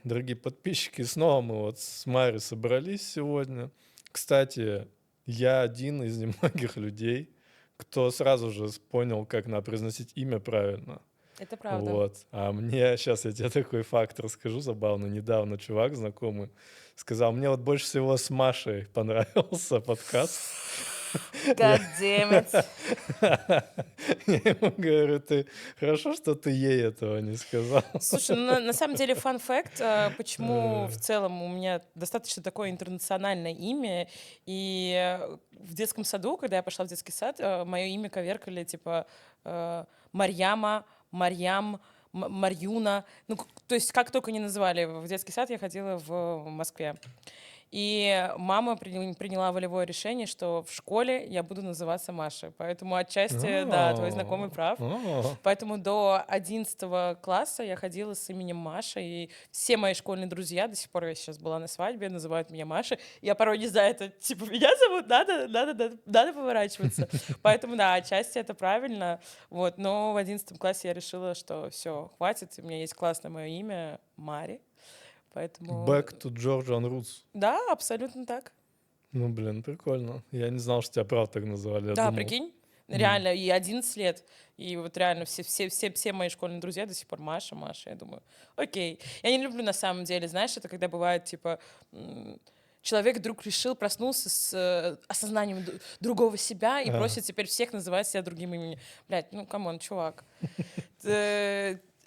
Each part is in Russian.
Дорогие подписчики, снова мы вот с Марей собрались сегодня. Кстати, я один из немногих людей, кто сразу же понял, как надо произносить имя правильно. Это правда. Вот. А мне сейчас я тебе такой факт расскажу забавно. Недавно чувак знакомый сказал: мне вот больше всего с Машей понравился подкаст. Я God damn it. я ему говорю: ты хорошо, что ты ей этого не сказал. Слушай, ну, на самом деле, фан факт, почему в Э, целом у меня достаточно такое интернациональное имя. И в детском саду, когда я пошла в детский сад, мое имя коверкали, типа, Марьяма, Марьям, Марьюна. Ну, то есть как только не называли. В детский сад я ходила в Москве. И мама приняла волевое решение, что в школе я буду называться Машей. Поэтому отчасти, да, твой знакомый прав. а. Поэтому до 11 класса я ходила с именем Маша, и все мои школьные друзья, до сих пор я сейчас была на свадьбе, называют меня Машей. Я порой не знаю, это типа меня зовут, надо поворачиваться. Поэтому, да, отчасти это правильно. Вот, но в 11 классе я решила, что все, хватит, у меня есть классное мое имя Мари. Поэтому, Back to Georgian Roots. да, абсолютно так. Ну, блин, прикольно. Я не знал, что тебя правда так называли. Я Да, думал. прикинь, м, реально, и 11 лет. И вот реально все мои школьные друзья до сих пор Маша, Маша. Я думаю, окей. Я не люблю на самом деле, знаешь, это когда бывает, типа, человек вдруг решил, проснулся с осознанием другого себя и а, просит теперь всех называть себя другим именем. Блядь, ну, камон, чувак.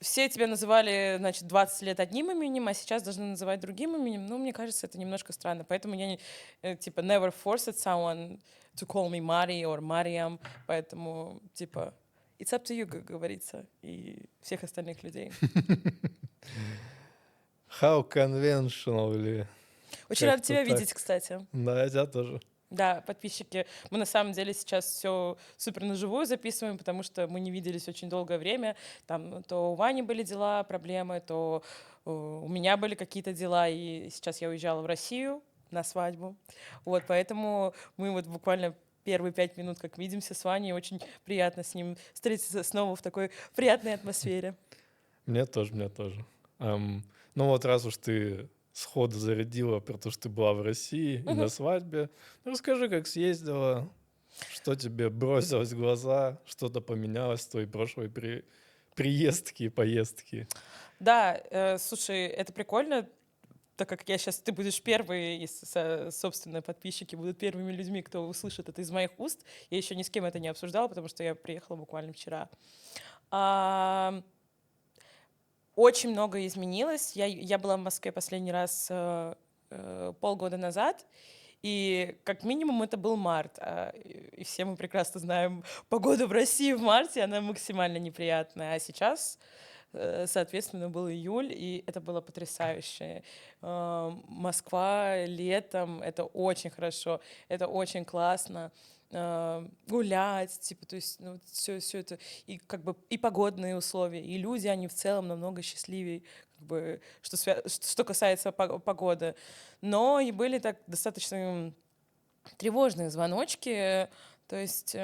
Все тебя называли, значит, 20 лет одним именем, а сейчас должны называть другим именем. Ну, мне кажется, это немножко странно. Поэтому я, типа, never forced someone to call me Mari or Mariam. Поэтому, типа, it's up to you, как говорится, и всех остальных людей. How conventional или Очень рада как-то тебя так. видеть, кстати. Да, я тебя тоже. Да, подписчики, мы на самом деле сейчас все супер на живую записываем, потому что мы не виделись очень долгое время. Там то у Вани были дела, проблемы, то у меня были какие-то дела, и сейчас я уезжала в Россию на свадьбу. Вот, поэтому мы вот буквально первые 5 минут, как видимся с Ваней, очень приятно с ним встретиться снова в такой приятной атмосфере. Мне тоже, мне тоже. Ну вот раз уж ты сходу зарядила про то, что ты была в России и на Мгм. свадьбе, ну расскажи, как съездила, что тебе бросилось в глаза, что-то поменялось с твоей прошлой приездки и поездки. Да, слушай, это прикольно. Так как я сейчас, ты будешь первый, и собственно, подписчики будут первыми людьми, кто услышит это из моих уст. Я еще ни с кем это не обсуждала, потому что я приехала буквально вчера. А, Очень многое изменилось. Я была в Москве последний раз полгода назад, и как минимум это был март. И все мы прекрасно знаем погоду в России в марте, она максимально неприятная. А сейчас соответственно, был июль, и это было потрясающе. Москва летом — это очень хорошо, это очень классно. Гулять, типа, то есть, ну, все это, и как бы и погодные условия, и люди, они в целом намного счастливее, как бы, что касается погоды. Но и были так достаточно тревожные звоночки, то есть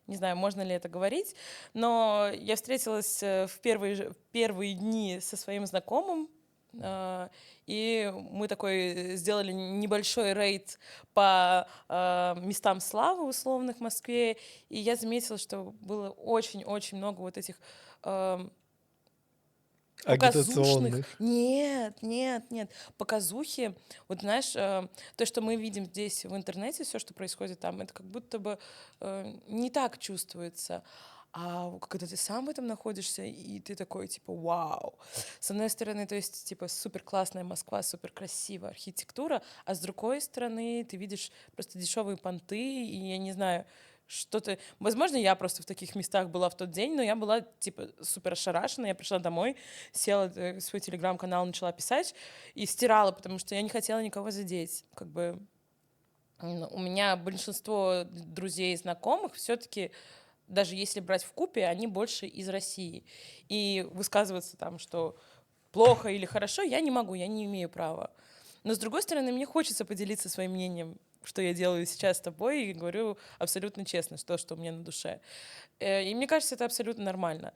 не знаю, можно ли это говорить, но я встретилась в первые дни со своим знакомым, а, и мы такой сделали небольшой рейд по местам славы условных в Москве, и я заметила, что было очень-очень много вот этих ам, показушных. Агитационных. Нет, показухи. Вот знаешь, то, что мы видим здесь в интернете, все, что происходит там, это как будто бы не так чувствуется. А когда ты сам в этом находишься, и ты такой, типа, вау. С одной стороны, то есть, типа, супер классная Москва, супер красивая архитектура, а с другой стороны, ты видишь просто дешевые понты, и я не знаю, что-то... Возможно, я просто в таких местах была в тот день, но я была, типа, супер ошарашена. Я пришла домой, села в свой телеграм-канал, начала писать и стирала, потому что я не хотела никого задеть. Как бы у меня большинство друзей и знакомых все-таки, даже если брать в купе, они больше из России. И высказываться там, что плохо или хорошо, я не могу, я не имею права. Но, с другой стороны, мне хочется поделиться своим мнением, что я делаю сейчас с тобой, и говорю абсолютно честно, что у меня на душе. И мне кажется, это абсолютно нормально.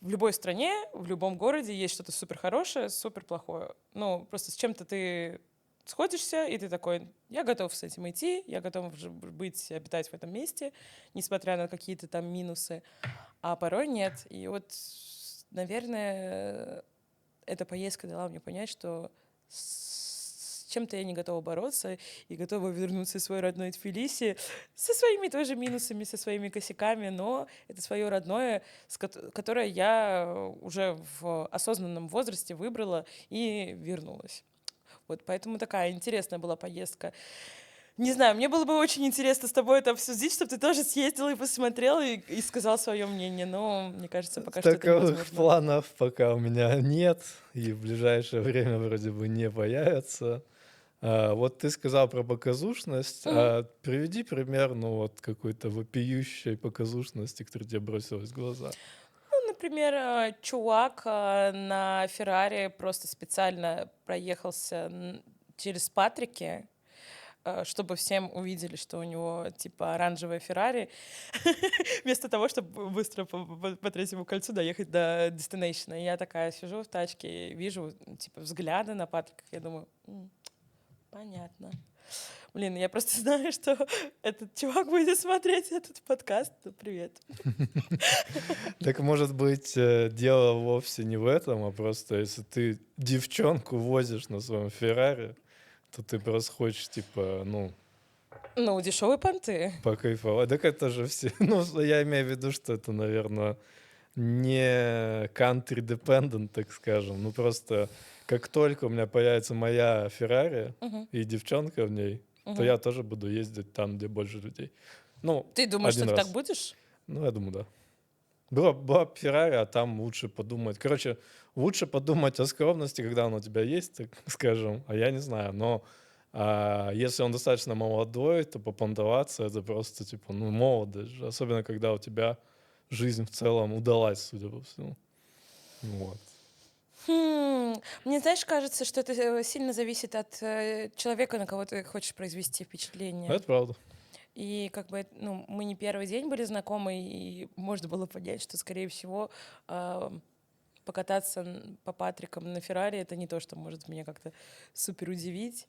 в любой стране, в любом городе есть что-то супер хорошее, супер плохое. Ну, просто с чем-то ты сходишься, и ты такой, я готов с этим идти, я готов быть, обитать в этом месте, несмотря на какие-то там минусы, а порой нет. И вот, наверное, эта поездка дала мне понять, что с чем-то я не готова бороться и готова вернуться в свой родной Тбилиси со своими тоже минусами, со своими косяками, но это свое родное, которое я уже в осознанном возрасте выбрала и вернулась. Вот поэтому такая интересная была поездка. Не знаю, мне было бы очень интересно с тобой это обсудить, чтобы ты тоже съездил и посмотрел и сказал свое мнение, но мне кажется, пока что это Таковых невозможно. планов пока у меня нет, и в ближайшее время вроде бы не появится. Вот ты сказал про показушность. Приведи пример, ну вот какой-то вопиющей показушности, которая тебе бросилась в глаза. Ну, например, чувак на Феррари просто специально проехался через Патрики, чтобы всем увидели, что у него типа оранжевая Феррари, вместо того, чтобы быстро по третьему кольцу доехать до destination. И я такая сижу в тачке, вижу типа взгляды на Патриках, я думаю, понятно. Блин, я просто знаю, что этот чувак будет смотреть этот подкаст. Ну, привет. Так может быть, дело вовсе не в этом, а просто если ты девчонку возишь на своем Феррари, то ты просто хочешь, типа, ну, Ну, дешевые понты. покайфовать. Так это же все... Ну, я имею в виду, что это, наверное, не country dependent, так скажем. Ну, просто как только у меня появится моя Феррари Мгм, и девчонка в ней, то мгм. я тоже буду ездить там, где больше людей. Ну, Ты думаешь, что один ты так раз. будешь? Ну, я думаю, да. Была б Феррари, а там лучше подумать. Короче, лучше подумать о скромности, когда он у тебя есть, так скажем. А я не знаю, но если он достаточно молодой, то попонтоваться это просто, типа, ну, молодость же. Особенно, когда у тебя жизнь в целом удалась, судя по всему. Вот. Мне, знаешь, кажется, что это сильно зависит от человека, на кого ты хочешь произвести впечатление. Это правда. И как бы, ну, мы не первый день были знакомы, и можно было понять, что, скорее всего, а, покататься по Патрикам на Феррари — это не то, что может меня как-то супер удивить.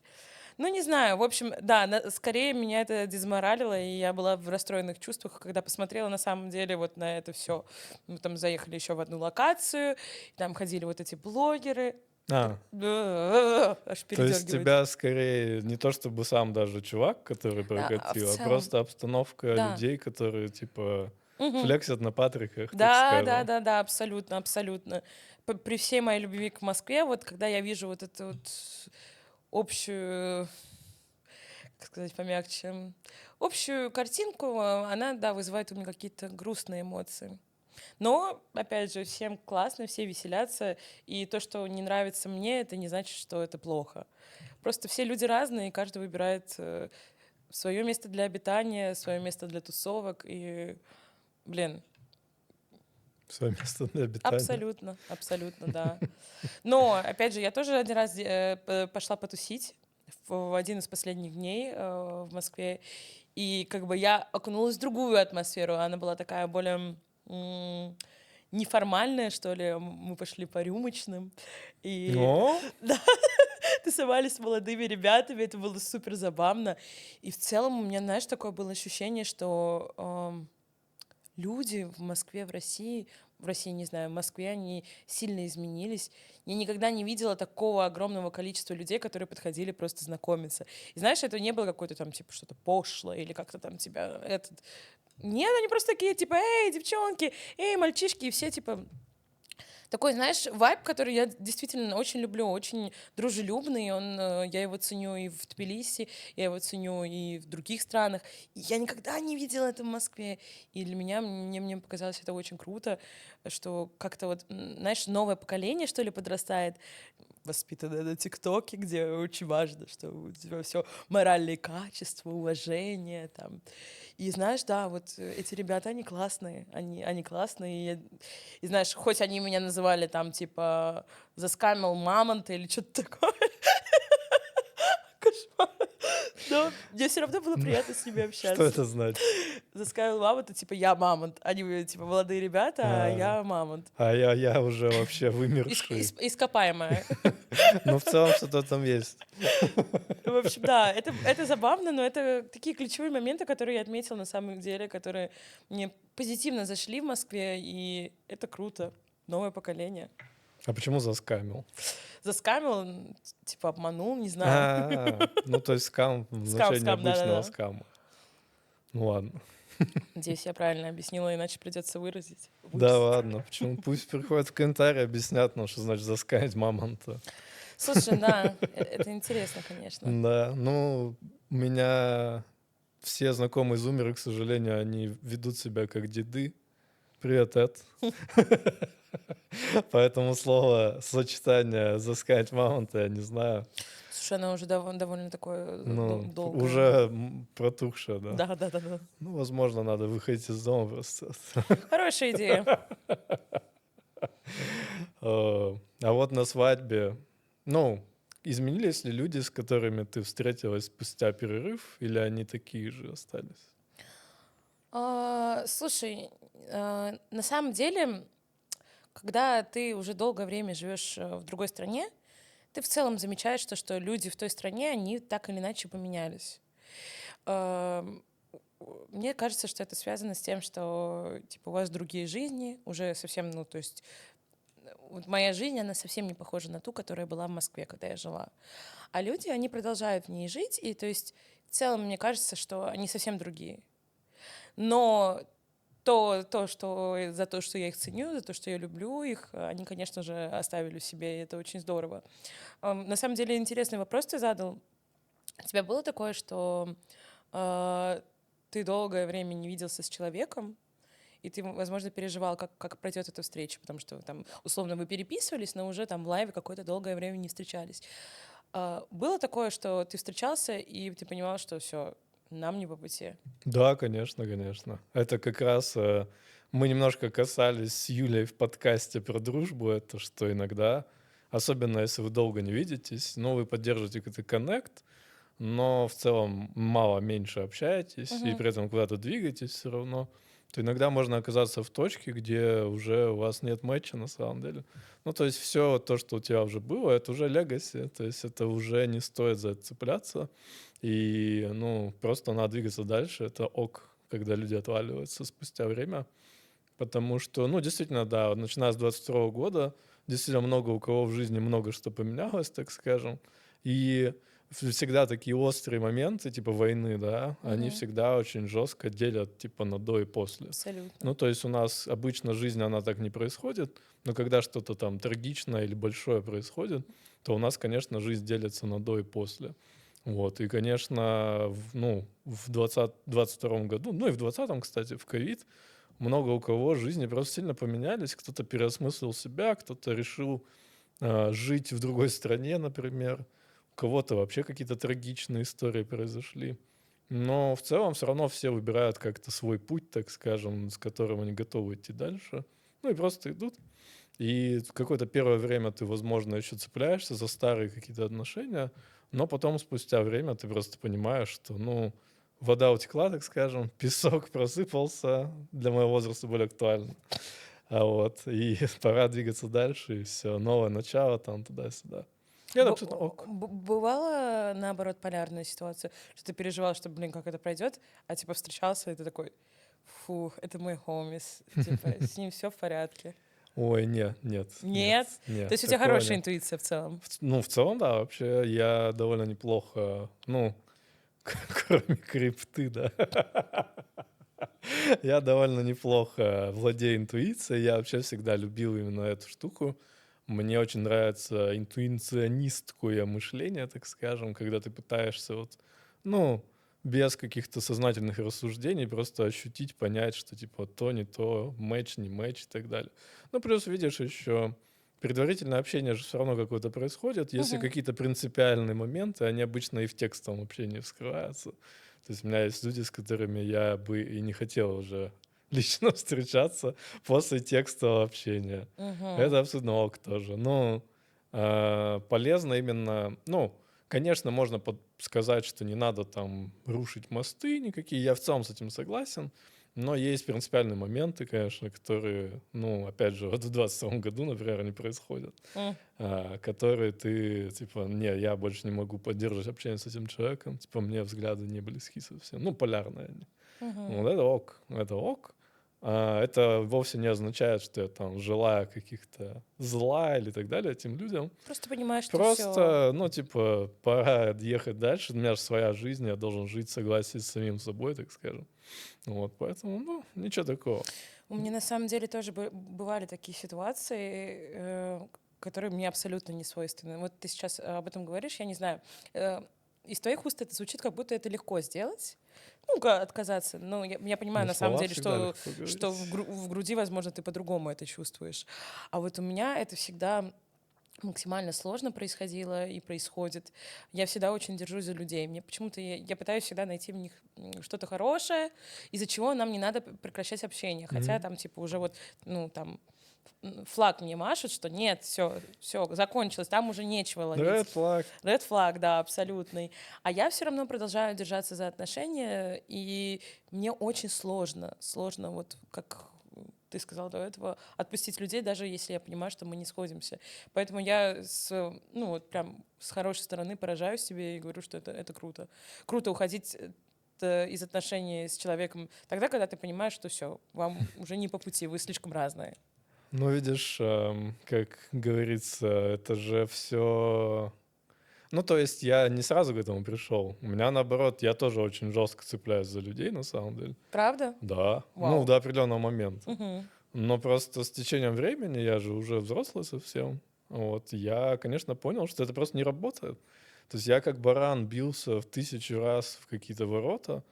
Ну, не знаю, в общем, да, скорее меня это дезморалило, и я была в расстроенных чувствах, когда посмотрела на самом деле вот на это все. Мы там заехали еще в одну локацию, и там ходили вот эти блогеры. А, Аж то есть передергивает. тебя скорее не то чтобы сам даже чувак, который Да, а в прокатил, а целом, просто обстановка да. людей, которые, типа, Мгм. флексят на Патриках, так Да, да, скажем. да, да, абсолютно, абсолютно. При всей моей любви к Москве, вот когда я вижу вот эту вот общую, как сказать помягче, общую картинку, она, да, вызывает у меня какие-то грустные эмоции. Но, опять же, всем классно, все веселятся, и то, что не нравится мне, это не значит, что это плохо. Просто все люди разные, и каждый выбирает свое место для обитания, свое место для тусовок, и, блин, Свое место для обитания. абсолютно, абсолютно, да. Но, опять же, я тоже один раз пошла потусить в один из последних дней в Москве, и как бы я окунулась в другую атмосферу. Она была такая более неформальная, что ли. Мы пошли по рюмочным, и О, да, тусовались с молодыми ребятами, это было супер забавно. И в целом у меня, знаешь, такое было ощущение, что люди в Москве, в России, не знаю, в Москве, они сильно изменились. Я никогда не видела такого огромного количества людей, которые подходили просто знакомиться. И знаешь, это не было какое-то там, типа, что-то пошлое или как-то там тебя этот... Нет, они просто такие, типа, эй, девчонки, эй, мальчишки, и все, типа, такой, знаешь, вайб, который я действительно очень люблю, очень дружелюбный, я его ценю и в Тбилиси, я его ценю и в других странах. И я никогда не видела это в Москве. И для меня, мне показалось это очень круто, что как-то вот, знаешь, новое поколение, что ли, подрастает, воспитанное на ТикТоке, где очень важно, что у тебя все моральные качества, уважение там. И знаешь, да, вот эти ребята, они классные, они классные. И знаешь, хоть они меня называли там типа заскамил мамонт или что-то такое. Кошмар. Но мне все равно было приятно с ними Что общаться. это значит? Заскавил мамонт, типа я мамонт. Они типа молодые ребята, а А, я мамонт. а я уже вообще вымерший. Ископаемая. Но в целом что-то там есть. В общем, да, это забавно, но это такие ключевые моменты, которые я отметила на самом деле, которые мне позитивно зашли в Москве, и это круто. Новое поколение. А почему заскамил? Заскамил, типа обманул, не знаю. Ну то есть скам в Скам, значении скам, обычного да-да-да. скама. Ну ладно. Надеюсь, я правильно объяснила, иначе придется выразить. Да Выписать. ладно, почему? Пусть приходят в комментарии, объяснят нам, что значит заскамить мамонта. Слушай, да, это интересно, конечно. Да, ну, у меня все знакомые зумеры, к сожалению, они ведут себя как деды. Привет, Эд. Поэтому слово сочетание заскамить мамонта, я не знаю. Слушай, она уже довольно такое Ну, долгое. уже протухшее, да. Да. Ну, возможно, надо выходить из дома просто. Хорошая идея. А вот на свадьбе, ну, изменились ли люди, с которыми ты встретилась спустя перерыв, или они такие же остались? Слушай, на самом деле, когда ты уже долгое время живешь в другой стране, ты в целом замечаешь, что люди в той стране, они так или иначе поменялись. Ам, Мне кажется, что это связано с тем, что типа у вас другие жизни, уже совсем, ну, то есть вот моя жизнь, она совсем не похожа на ту, которая была в Москве, когда я жила. А люди, они продолжают в ней жить, и то есть в целом мне кажется, что они совсем другие. Но за то, что я их ценю, за то, что я люблю их, они, конечно же, оставили в себе, и это очень здорово. На самом деле интересный вопрос ты задал. У тебя было такое, что ты долгое время не виделся с человеком, и ты, возможно, переживал, как пройдет эта встреча, потому что там, условно, вы переписывались, но уже там в лайве какое-то долгое время не встречались. Было такое, что ты встречался, и ты понимал, что все, нам не по пути? Да, конечно, конечно. Это как раз мы немножко касались с Юлей в подкасте про дружбу, это что иногда, особенно если вы долго не видитесь, ну, вы поддерживаете какой-то коннект, но в целом мало меньше общаетесь, и Мгм. при этом куда-то двигаетесь все равно, то иногда можно оказаться в точке, где уже у вас нет матча на самом деле. Ну, то есть все то, что у тебя уже было, это уже легаси, то есть это уже не стоит за это цепляться. И, ну, просто надо двигаться дальше. Это ок, когда люди отваливаются спустя время. Потому что, ну, действительно, да, вот начиная с 22 года, действительно много у кого в жизни много что поменялось, так скажем. И всегда такие острые моменты, типа войны, да, они Мгм. всегда очень жестко делят, типа, на до и после. Абсолютно. Ну, то есть у нас обычно жизнь, она так не происходит, но когда что-то там трагичное или большое происходит, то у нас, конечно, жизнь делится на до и после. Вот, и, конечно, в 2022 году, ну и в 2020, кстати, в ковид, много у кого жизни просто сильно поменялись. Кто-то переосмыслил себя, кто-то решил жить в другой стране, например. У кого-то вообще какие-то трагичные истории произошли. Но в целом все равно все выбирают как-то свой путь, так скажем, с которым они готовы идти дальше. Ну и просто идут. И в какое-то первое время ты, возможно, еще цепляешься за старые какие-то отношения, но потом спустя время ты просто понимаешь, что, ну, вода утекла, так скажем, песок просыпался, для моего возраста более актуально. А вот, и пора двигаться дальше, и все, новое начало там туда-сюда. И это абсолютно ок. Бывала, наоборот, полярная ситуация, что ты переживал, что, блин, как это пройдет, а типа встречался, и ты такой, фух, это мой хомис, типа, с ним все в порядке. Ой, нет, нет, нет, Нет? То нет, есть у тебя такого хорошая нет. интуиция в целом? Ну, в целом, да, вообще я довольно неплохо, ну, кроме крипты, да. Я довольно неплохо владею интуицией. Я вообще всегда любил именно эту штуку. Мне очень нравится интуиционистское мышление, так скажем, когда ты пытаешься вот, ну, без каких-то сознательных рассуждений просто ощутить, понять, что типа то, не то, матч, не матч и так далее. Ну, плюс видишь еще предварительное общение же все равно какое-то происходит. Если Мгм. какие-то принципиальные моменты, они обычно и в текстовом общении вскрываются. То есть у меня есть люди, с которыми я бы и не хотел уже лично встречаться после текстового общения. Мгм. Это абсолютно ок тоже. Ну, полезно именно, ну, Конечно, можно сказать, что не надо там рушить мосты никакие, я в целом с этим согласен, но есть принципиальные моменты, конечно, которые, ну, опять же, вот в 22 году, например, не происходят, М, которые ты, типа, не, я больше не могу поддерживать общение с этим человеком, типа, мне взгляды не близки совсем, ну, полярные они. мгм. Вот это ок, это ок. Это вовсе не означает, что я там желаю каких-то зла или так далее этим людям. Просто понимаешь, что все. Просто, ну, типа, пора ехать дальше. У меня же своя жизнь, я должен жить в согласии с самим собой, так скажем. Вот, поэтому, ну, ничего такого. У меня на самом деле тоже бывали такие ситуации, которые мне абсолютно не свойственны. Вот ты сейчас об этом говоришь, я не знаю. э, Из твоих уст это звучит, как будто это легко сделать. Ну, отказаться. Но я понимаю, На на самом слова деле, всегда что, легко что говорить. в груди, возможно, ты по-другому это чувствуешь. А вот у меня это всегда максимально сложно происходило и происходит. Я всегда очень держусь за людей. Мне почему-то я пытаюсь всегда найти в них что-то хорошее, из-за чего нам не надо прекращать общение. Хотя Мгм. там типа уже вот, ну там флаг мне машет, что нет, все, все, закончилось, там уже нечего ловить. Red flag. Red flag, да, абсолютный. А я все равно продолжаю держаться за отношения, и мне очень сложно вот как ты сказал до этого, отпустить людей, даже если я понимаю, что мы не сходимся. Поэтому я ну вот прям с хорошей стороны поражаюсь себе и говорю, что это круто. Круто уходить из отношений с человеком тогда, когда ты понимаешь, что все, вам уже не по пути, вы слишком разные. Ну, видишь, как говорится, это же все. Ну, то есть я не сразу к этому пришел. У меня наоборот, я тоже очень жестко цепляюсь за людей, на самом деле. Правда? Да, ну, Вау. до определенного момента. Мгм. Но просто с течением времени, я же уже взрослый совсем, вот, я, конечно, понял, что это просто не работает. То есть я как баран бился в 1000 раз в какие-то ворота,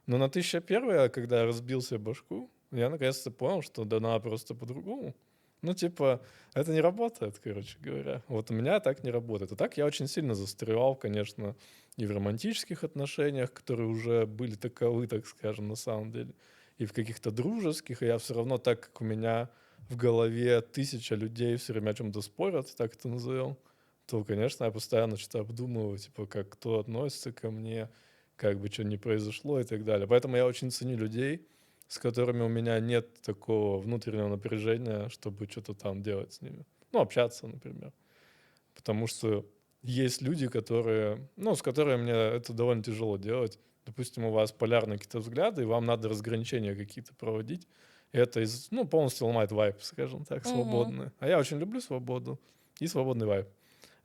но на 1001, когда я разбил себе башку, я наконец-то понял, что да надо просто по-другому. Ну, типа, это не работает, короче говоря. Вот у меня так не работает. А так я очень сильно застревал, конечно, и в романтических отношениях, которые уже были таковы, так скажем, на самом деле, и в каких-то дружеских, и я все равно, так как у меня в голове 1000 людей все время о чем-то спорят, так это назовем, то, конечно, я постоянно что-то обдумываю, типа, как кто относится ко мне, как бы что ни произошло и так далее. Поэтому я очень ценю людей, с которыми у меня нет такого внутреннего напряжения, чтобы что-то там делать с ними. Ну, общаться, например. Потому что есть люди, которые, ну, с которыми мне это довольно тяжело делать. Допустим, у вас полярные какие-то взгляды, и вам надо разграничения какие-то проводить. И это ну, полностью ломает вайб, скажем так, Мгм. свободный. А я очень люблю свободу и свободный вайб.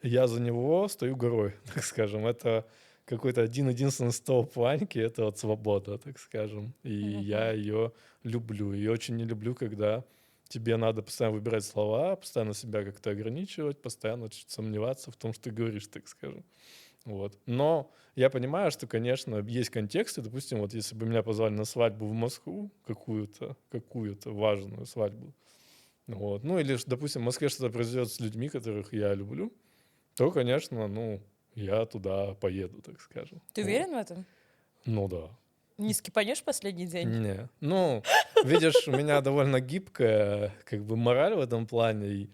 Я за него стою горой, так скажем. Это какой-то один-единственный столб Ваньки — это вот свобода, так скажем. И я Мгм. ее люблю. И очень не люблю, когда тебе надо постоянно выбирать слова, постоянно себя как-то ограничивать, постоянно чуть сомневаться в том, что ты говоришь, так скажем. Вот. Но я понимаю, что, конечно, есть контексты. Допустим, вот если бы меня позвали на свадьбу в Москву, какую-то важную свадьбу, вот. Ну или, допустим, в Москве что-то произойдет с людьми, которых я люблю, то, конечно, ну, я туда поеду, так скажем. Ты Вот. уверен в этом? Ну да. Не скипанешь последний день? Не. Ну, видишь, у меня довольно гибкая как бы мораль в этом плане. И,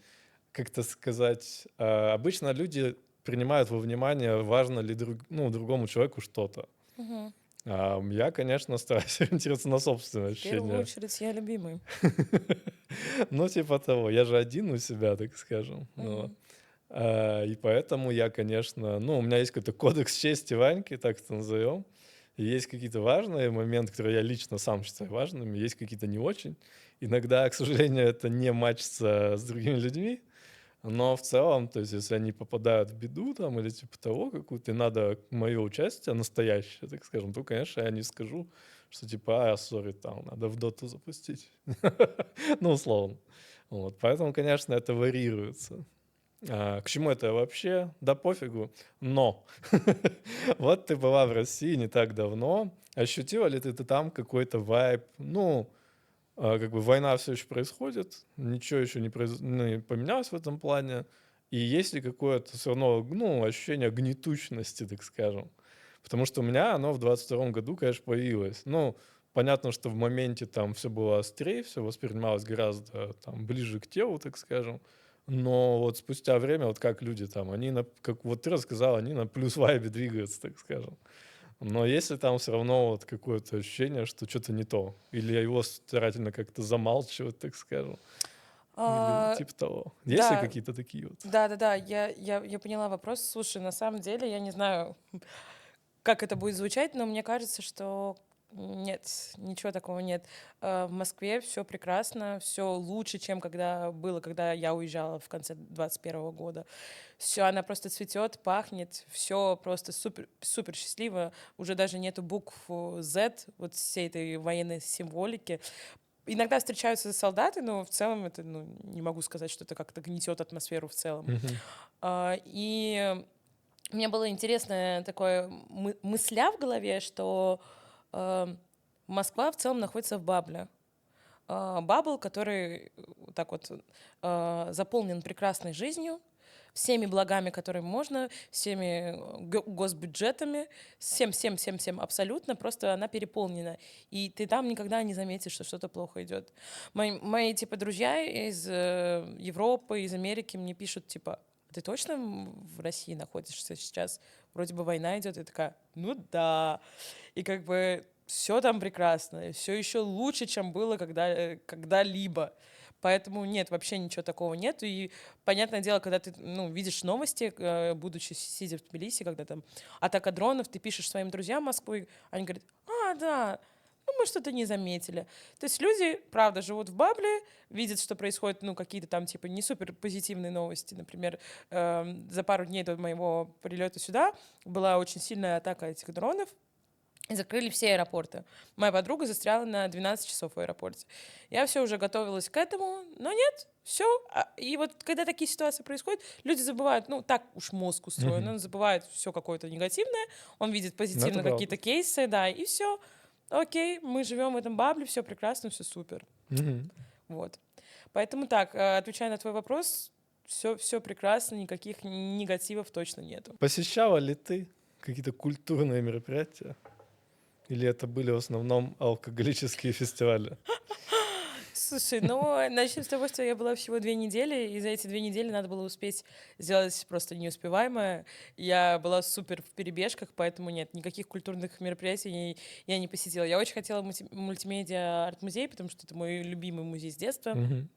как-то сказать, обычно люди принимают во внимание, важно ли ну, другому человеку что-то. Мгм. Я, конечно, стараюсь ориентироваться на собственные В первую ощущения. очередь я любимый. Ну, типа того. Я же один у себя, так скажем. Ну вот. Мгм. И поэтому я, конечно, ну, у меня есть какой-то кодекс чести Ваньки, так это назовем. И есть какие-то важные моменты, которые я лично сам считаю важными, есть какие-то не очень. Иногда, к сожалению, это не матчится с другими людьми, но в целом, то есть, если они попадают в беду там или типа того какую-то, и надо мое участие настоящее, так скажем, то, конечно, я не скажу, что типа, сори, там, надо в доту запустить. Ну, условно. Вот, поэтому, конечно, это варьируется. К чему это вообще? Да пофигу. Но вот ты была в России не так давно. Ощутила ли ты там какой-то вайб? Ну, как бы война все еще происходит, ничего еще не поменялось в этом плане. И есть ли какое-то все равно, ну, ощущение гнетущности, так скажем? Потому что у меня оно в 22 году, конечно, появилось. Ну, понятно, что в моменте там все было острее, все воспринималось гораздо там ближе к телу, так скажем. Но вот спустя время, вот как люди там, как вот ты рассказал, они на плюс вайбе двигаются, так скажем. Но если там все равно вот какое-то ощущение, что что-то не то, или его старательно как-то замалчивать, так скажем, или А, типа того. Есть ли Да, какие-то такие вот? да-да-да, я поняла вопрос. Слушай, на самом деле, я не знаю, как это будет звучать, но мне кажется, что нет, ничего такого нет. В Москве все прекрасно, все лучше, чем когда я уезжала в конце 21 года. Все, она просто цветет, пахнет, все просто супер, супер счастливо. Уже даже нету букв Z, вот всей этой военной символики. Иногда встречаются солдаты, но в целом это, ну, не могу сказать, что это как-то гнетет атмосферу в целом. Мгм. И мне было интересно такое мысля в голове, что э, Москва в целом находится в бабле. Бабл, который вот так вот заполнен прекрасной жизнью, всеми благами, которые можно, всеми госбюджетами, всем абсолютно, просто она переполнена. И ты там никогда не заметишь, что что-то плохо идет. Мои типа, друзья из Европы, из Америки мне пишут, типа, ты точно в России находишься сейчас? Вроде бы война идет. И такая, ну да. И как бы все там прекрасно, все еще лучше, чем было когда-либо. Поэтому нет, вообще ничего такого нет. И понятное дело, когда ты, ну, видишь новости, будучи сидя в Тбилиси, когда там атака дронов, ты пишешь своим друзьям Москвы, они говорят, да, ну мы что-то не заметили. То есть люди, правда, живут в бабле, видят, что происходит, ну, какие-то там, типа, не супер позитивные новости. Например, за пару дней до моего прилета сюда была очень сильная атака этих дронов, и закрыли все аэропорты. Моя подруга застряла на 12 часов в аэропорте. Я все уже готовилась к этому, но нет, все. И вот когда такие ситуации происходят, люди забывают, ну, так уж мозг устроен, Мгм. он забывает все какое-то негативное, он видит Ну, это позитивно правда. какие-то кейсы, да, и все. Окей, мы живем в этом бабле, все прекрасно, все супер. Мгм. Вот. Поэтому так, отвечая на твой вопрос, все прекрасно, никаких негативов точно нету. Посещала ли ты какие-то культурные мероприятия? Или это были в основном алкоголические фестивали? Слушай, ну, начнем с того, что я была всего 2 недели, и за эти 2 недели надо было успеть сделать просто неуспеваемое. Я была супер в перебежках, поэтому нет, никаких культурных мероприятий я не посетила. Я очень хотела мультимедиа арт-музей, потому что это мой любимый музей с детства. Мгм.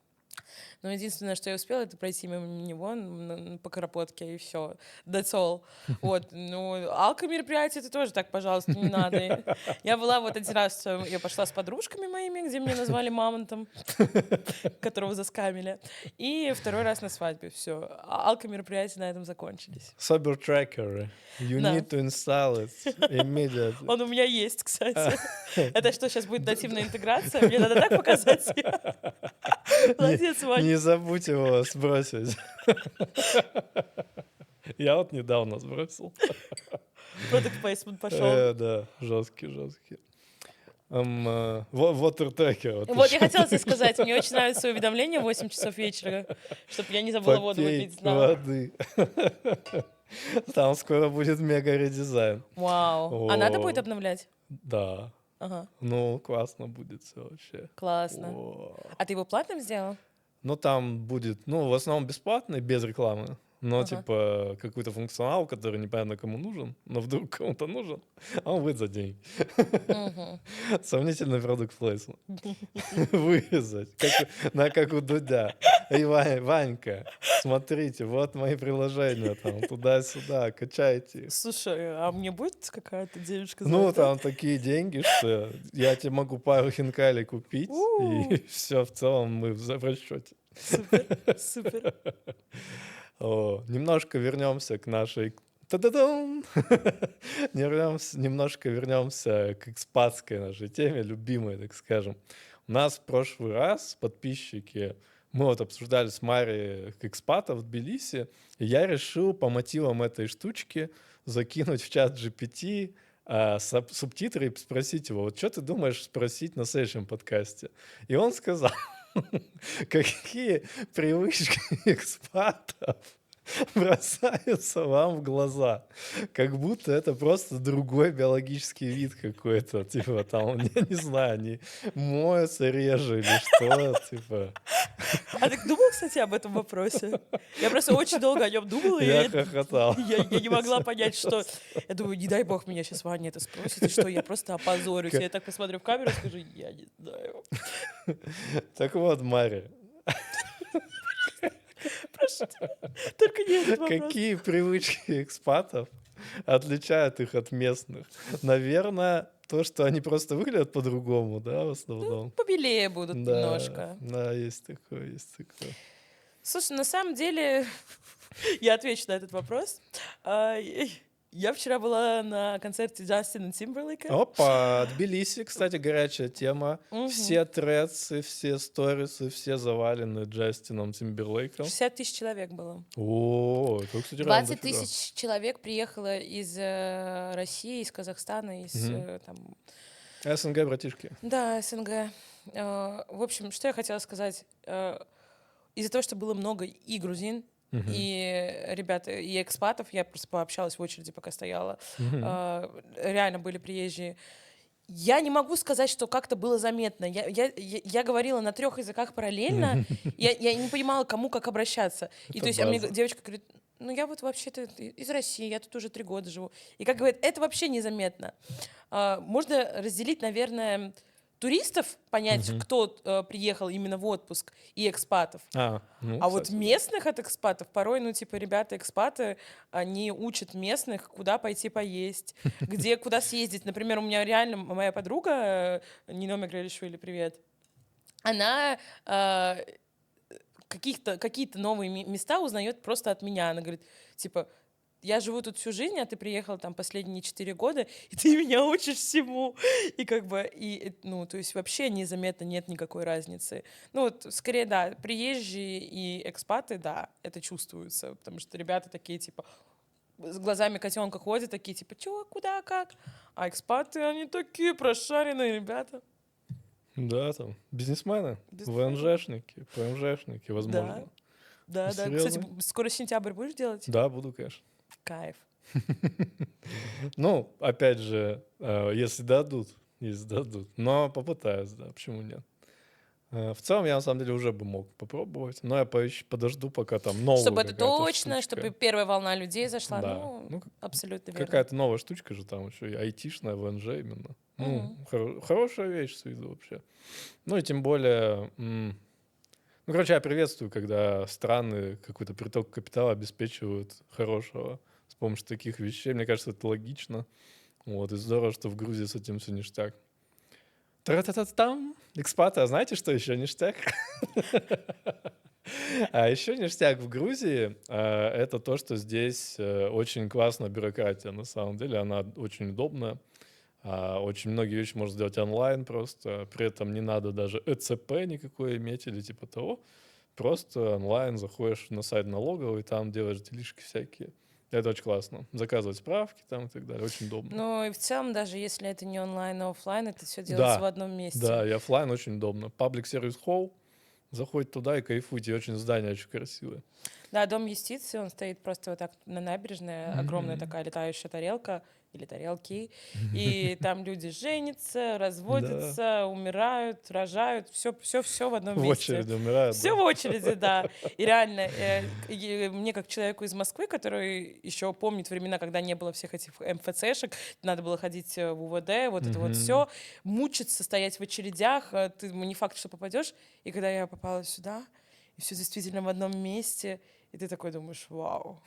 Но единственное, что я успела, это пройти мимо него по Карапотке, и все. That's all. Вот. Ну, алко-мероприятие это тоже так, пожалуйста, не надо. Я была вот один раз, я пошла с подружками моими, где мне назвали мамонтом, которого заскамили. И второй раз на свадьбе. Все. Алко-мероприятия на этом закончились. Sober Tracker. You Да. need to install it immediately. Он у меня есть, кстати. Это что, сейчас будет нативная интеграция? Мне надо так показать? Молодец, Вань. Не забудь его сбросить. Я вот недавно сбросил. Product placement пошел. Да, жесткий. Water Tracker. Вот, я хотела тебе сказать, мне очень нравятся уведомления в 8 часов вечера, чтобы я не забыла воду Попей выпить. Знала. воды. Там скоро будет мега редизайн. Вау. А надо будет О, обновлять? да. Ага, Ну, классно будет все вообще. классно. О. А ты его платным сделал? Ну, там будет, ну, в основном бесплатный, без рекламы. Но, Ага. типа, какой-то функционал, который непонятно кому нужен, но вдруг кому-то нужен, а он выйдет за деньги. Мгм. Сомнительный продукт плейсмент. Вырезать, как у Дудя. Эй, Ванька, смотрите, вот мои приложения, там, туда-сюда, качайте их. Слушай, а мне будет какая-то денежка за Ну, это? там такие деньги, что я тебе могу пару хинкалей купить, У, и все, в целом мы в расчете. Супер, супер. Немножко вернемся к нашей... Немножко вернемся к экспатской нашей теме, любимой, так скажем. У нас в прошлый раз подписчики, мы вот обсуждали с Марией экспатов в Тбилиси, и я решил по мотивам этой штучки закинуть в чат GPT субтитры и спросить его, вот что ты думаешь спросить на следующем подкасте? И он сказал, какие привычки экспатов бросаются вам в глаза. Как будто это просто другой биологический вид какой-то. Типа там, я не знаю, они моются реже или что, типа. А ты думал, кстати, об этом вопросе? Я просто очень долго о нем думала, и Я хохотал. я не могла понять, что... Я думаю, не дай бог меня сейчас Ваня это спросит, и что, я просто опозорюсь. К- Я так посмотрю в камеру и скажу, я не знаю. Так вот, Мария, Прошу тебя, только не этот вопрос. какие привычки экспатов отличают их от местных? Наверное, то, что они просто выглядят по-другому, да, в основном. Побелее будут Да, немножко. да, есть такое, есть такое. Слушай, на самом деле, я отвечу на этот вопрос. Я вчера была на концерте Джастина Тимберлейка. Опа, Тбилиси, кстати, горячая тема. Мгм. Все трецы, все сторисы, все завалены Джастином Тимберлейком. 60 тысяч человек было. О, это, кстати, реально 20 дофига. тысяч человек приехало из России, из Казахстана, из Мгм. там, СНГ, братишки. да, СНГ. В общем, что я хотела сказать. Из-за того, что было много и грузин, Мгм. и ребята, и экспатов, я просто пообщалась в очереди, пока стояла, Мгм. реально были приезжие. Я не могу сказать, что как-то было заметно. Я говорила на 3 языках параллельно, я не понимала, кому как обращаться. И Это то есть, а мне база. девочка говорит, ну я вот вообще-то из России, я тут уже 3 года живу. И как говорит, это вообще незаметно. Можно разделить, наверное, туристов, понять, Мгм. кто приехал именно в отпуск, и экспатов. Ну, А вот кстати, да. местных от экспатов порой, ну, типа, ребята-экспаты, они учат местных, куда пойти поесть, где, куда съездить. Например, у меня реально моя подруга, Нина Мегрелишвили, привет, она какие-то новые места узнает просто от меня. Она говорит, типа, я живу тут всю жизнь, а ты приехала там последние 4 года, и ты меня учишь всему. И как бы, ну, то есть вообще незаметно нет никакой разницы. Ну, вот, скорее, да, приезжие и экспаты, да, это чувствуется, потому что ребята такие, типа, с глазами котенка ходят, такие, типа, чё, куда, как? А экспаты, они такие прошаренные ребята. Да, там, бизнесмены, Бизнесмены. ВНЖшники, ПМЖшники, возможно. Да. Кстати, Серьезно? скоро сентябрь будешь делать? Да, буду, конечно. Кайф. Ну, опять же, если дадут, если дадут. Но попытаюсь, да, почему нет. В целом, я на самом деле уже бы мог попробовать, но я подожду, пока там новая Чтобы это какая-то точно, штучка. чтобы первая волна людей зашла. Да. Ну, Ну, абсолютно верно. какая-то новая штучка же там еще, и айтишная ВНЖ именно. Ну, Мгм. хорошая вещь с виду вообще. Ну и тем более, ну, короче, я приветствую, когда страны какой-то приток капитала обеспечивают хорошего с помощью таких вещей. Мне кажется, это логично. Вот, и здорово, что в Грузии с этим все ништяк. Тра-та-та-там. Экспаты, а знаете, что еще ништяк? А еще ништяк в Грузии это то, что здесь очень классная бюрократия. На самом деле она очень удобная. Очень многие вещи можно сделать онлайн просто. При этом не надо даже ЭЦП никакой иметь или типа того. Просто онлайн заходишь на сайт налоговый, там делаешь делишки всякие. Это очень классно. Заказывать справки там и так далее. Очень удобно. Ну и в целом, даже если это не онлайн, а оффлайн, это все делается в Да, одном месте. да, и оффлайн очень удобно. Public Service Hall. Заходите туда и кайфуйте. Очень здание очень красивое. Да, дом юстиции, он стоит просто вот так на набережной, огромная такая летающая тарелка или тарелки, и там люди женятся, разводятся, умирают, рожают, все в одном В месте. очереди умирают, Все да. в очереди, да. И реально, мне как человеку из Москвы, который еще помнит времена, когда не было всех этих МФЦшек, надо было ходить в УВД, вот это вот все, мучиться, стоять в очередях, ты не факт, что попадешь. И когда я попала сюда, и все действительно в одном месте, и ты такой думаешь, вау,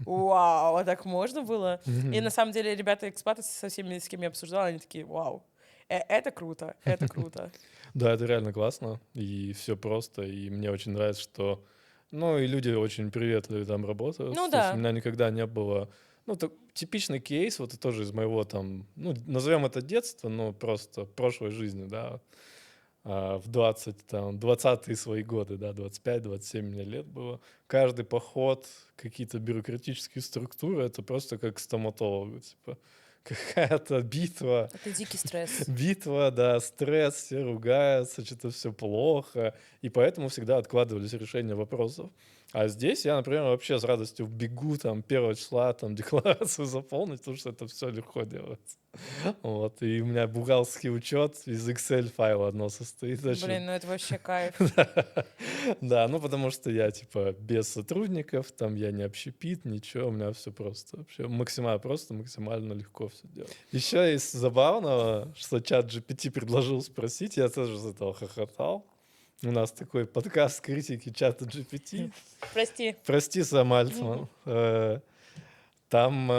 вау, а так можно было? И на самом деле ребята-экспаты со всеми, с кем я обсуждала, они такие, вау, это круто, это круто. Да, это реально классно, и все просто, и мне очень нравится, что, ну, и люди очень приветливые там работают. Ну То есть у да. меня никогда не было, ну, типичный кейс, вот это тоже из моего там, ну, назовем это детство, но просто прошлой жизни, да, в 20-е свои годы, да, 25-27 мне лет было. Каждый поход, какие-то бюрократические структуры, это просто как к стоматологу, типа какая-то битва. Это дикий стресс. Битва, да, стресс, все ругаются, что-то все плохо. И поэтому всегда откладывались решения вопросов. А здесь я, например, вообще с радостью бегу там 1 числа там декларацию заполнить, потому что это все легко делается. Вот, и у меня бухгалтерский учет из Excel файла одно состоит. Очень. Блин, ну это вообще кайф. Да, ну потому что я типа без сотрудников, там я не общепит, ничего, у меня все просто вообще максимально просто, максимально легко все делать. Еще из забавного, что чат GPT предложил спросить, я тоже с этого хохотал. У нас такой подкаст критики чата GPT. Прости. Прости, Сэм Альтман. Там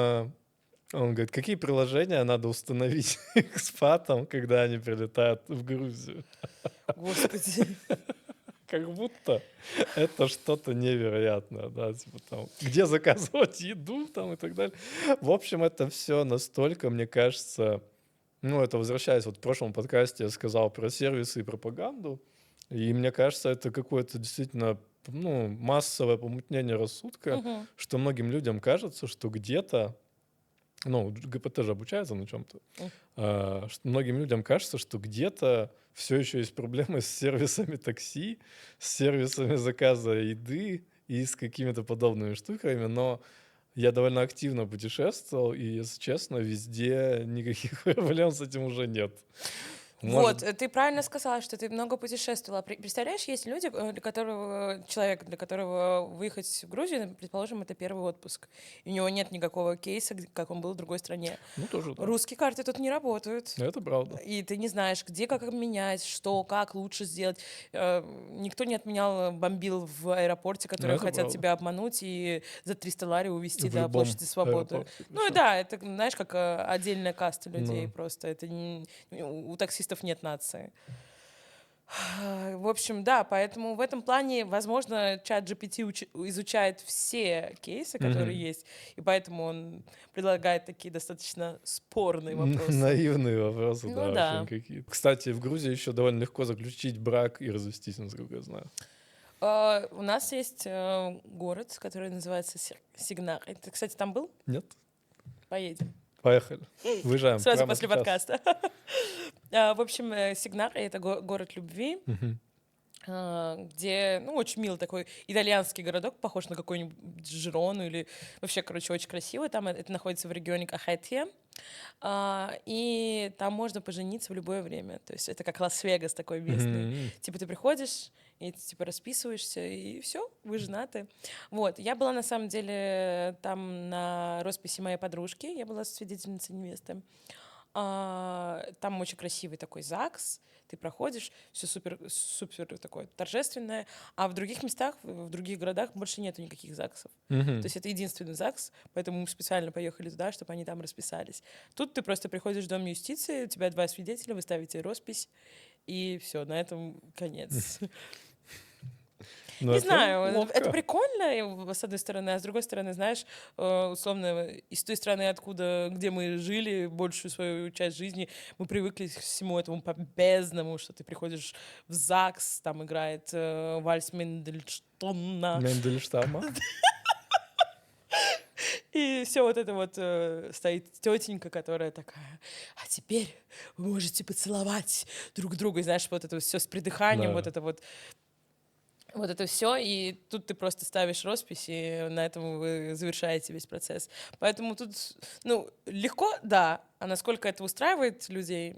он говорит, какие приложения надо установить экспатам, когда они прилетают в Грузию? Господи. Как будто это что-то невероятное, да, типа там, где заказывать еду там и так далее. В общем, это все настолько, мне кажется, ну, это возвращаясь, вот в прошлом подкасте я сказал про сервисы и пропаганду, и мне кажется, это какое-то действительно, ну, массовое помутнение рассудка, Мгм. что многим людям кажется, что где-то, ну, ГПТ же обучается на чем-то, что многим людям кажется, что где-то все еще есть проблемы с сервисами такси, с сервисами заказа еды и с какими-то подобными штуками, но я довольно активно путешествовал, и, если честно, везде никаких проблем с этим уже нет. Может, Вот, ты правильно сказала, что ты много путешествовала. Представляешь, есть люди, для которого, человек, для которого выехать в Грузию, предположим, это первый отпуск. И у него нет никакого кейса, как он был в другой стране. ну тоже да. Русские карты тут не работают. Это правда. И ты не знаешь, где, как обменять, что, как лучше сделать. Никто не отменял бомбил в аэропорте, которые Это хотят правда. тебя обмануть и за 300 лари увезти В до любом площади Свободы. аэропорту. Ну и причем. да, это, знаешь, как отдельная каста людей Ну, просто. Это у таксистов нет нации. В общем, да, поэтому в этом плане, возможно, чат GPT изучает все кейсы, которые мгм. есть, и поэтому он предлагает такие достаточно спорные вопросы. Наивные вопросы, Ну да, очень да. какие-то. Кстати, в Грузии еще довольно легко заключить брак и развестись, насколько я знаю. У нас есть город, который называется Сигнар. Ты, кстати, там был? Нет? Поедем. Поехали. Выезжаем Сразу прямо после сейчас. подкаста. В общем, Сигнар — это город любви, Мгм. где, ну, очень милый такой итальянский городок, похож на какой-нибудь Жирону или вообще, короче, очень красивый. Там это находится в регионе Кахетия. И там можно пожениться в любое время. То есть это как Лас-Вегас такой местный. Мгм. Типа ты приходишь, и ты типа расписываешься, и все, вы женаты. Вот. Я была на самом деле там на росписи моей подружки. Я была свидетельницей невесты. Там очень красивый такой ЗАГС. Ты проходишь, все супер, супер такое торжественное. А в других местах, в других городах больше нету никаких ЗАГСов. То Мгм. есть это единственный ЗАГС, поэтому мы специально поехали туда, чтобы они там расписались. Тут ты просто приходишь в Дом юстиции, у тебя 2 свидетеля, вы ставите роспись, и все, на этом конец. Ну, Не это знаю, это ловко. прикольно, с одной стороны, а с другой стороны, знаешь, условно, из той страны, где мы жили большую свою часть жизни, мы привыкли к всему этому помпезному, что ты приходишь в ЗАГС, там играет вальс Мендельштама, Мендельштама. и все вот это вот стоит тетенька, которая такая, а теперь вы можете поцеловать друг друга, и знаешь, вот это все с придыханием, Да. вот это все, и тут ты просто ставишь роспись, и на этом вы завершаете весь процесс. Поэтому тут, ну, легко, да, а насколько это устраивает людей,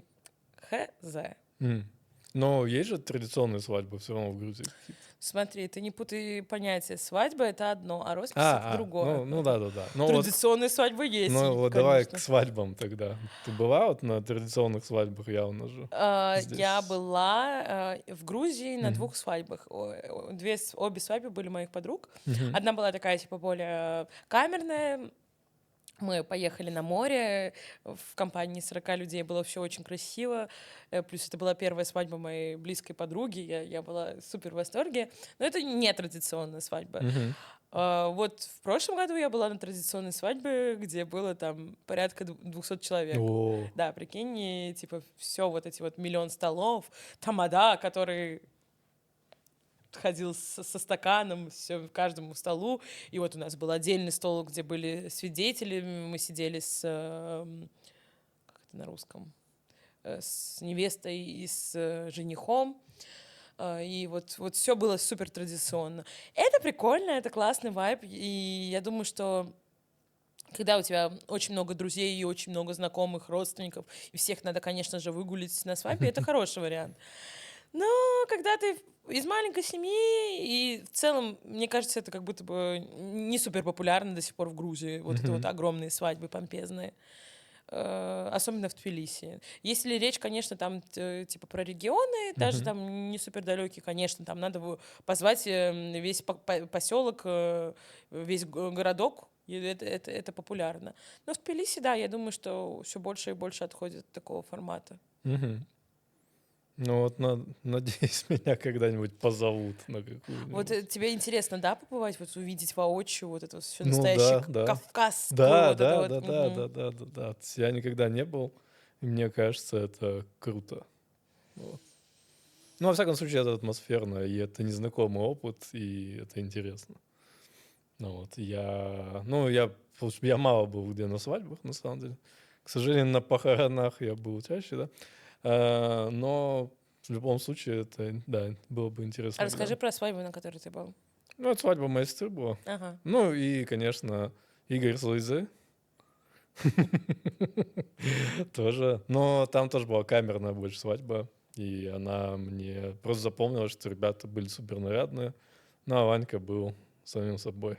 хз. М. Но есть же традиционные свадьбы все равно в Грузии какие-то. Смотри, ты не путай понятия. Свадьба — это одно, а роспись — это другое. Ну да-да-да. Традиционные свадьбы есть, Ну вот давай к конечно. свадьбам тогда. Ты была вот на традиционных свадьбах явно же Я здесь? была в Грузии на Мгм. 2 свадьбах. Обе свадьбы были моих подруг. Мгм. Одна была такая, типа, более камерная. Мы поехали на море в компании 40 людей. Было все очень красиво. Плюс это была первая свадьба моей близкой подруги. Я была супер в восторге. Но это не традиционная свадьба. Мгм. Вот в прошлом году я была на традиционной свадьбе, где было там порядка 200 человек. О, Да, прикинь, и, типа, все вот эти вот миллион столов, тамада, который ходил со стаканом все каждому столу, и вот у нас был отдельный стол, где были свидетели, мы сидели с как это на русском, с невестой и с женихом. И вот все было супер традиционно. Это прикольно, это классный вайб, и я думаю, что когда у тебя очень много друзей и очень много знакомых, родственников, и всех надо, конечно же, выгулить на свадьбе, это хороший вариант. Но когда ты из маленькой семьи, и в целом, мне кажется, это как будто бы не супер популярно до сих пор в Грузии, вот это вот Мгм. огромные свадьбы помпезные, особенно в Тбилиси. Если речь, конечно, там типа про регионы, даже Мгм. там не супер далекие, конечно, там надо позвать весь поселок, весь городок, и это популярно. Но в Тбилиси, да, я думаю, что все больше и больше отходит от такого формата. Мгм. Ну вот, надеюсь, меня когда-нибудь позовут на Вот какую-нибудь. тебе интересно, да, побывать, вот увидеть воочию вот это все Ну настоящее да, да. кавказскую Да, вот это да, вот. да, да, Мгм. да, да, да, да. Я никогда не был, и мне кажется, это круто. Вот. Ну, во всяком случае, это атмосферно, и это незнакомый опыт, и это интересно. Ну вот, я мало был где на свадьбах, на самом деле. К сожалению, на похоронах я был чаще, да. Но в любом случае, это, да, было бы А интересно расскажи глянуть. про свадьбу, на которой ты был. Ну, это свадьба моей сестры была. Ага. Ну, и, конечно, Игорь с Луизой. Тоже. Но там тоже была камерная больше свадьба. И она мне просто запомнила, что ребята были супер нарядные. Ну, а Ванька был самим собой.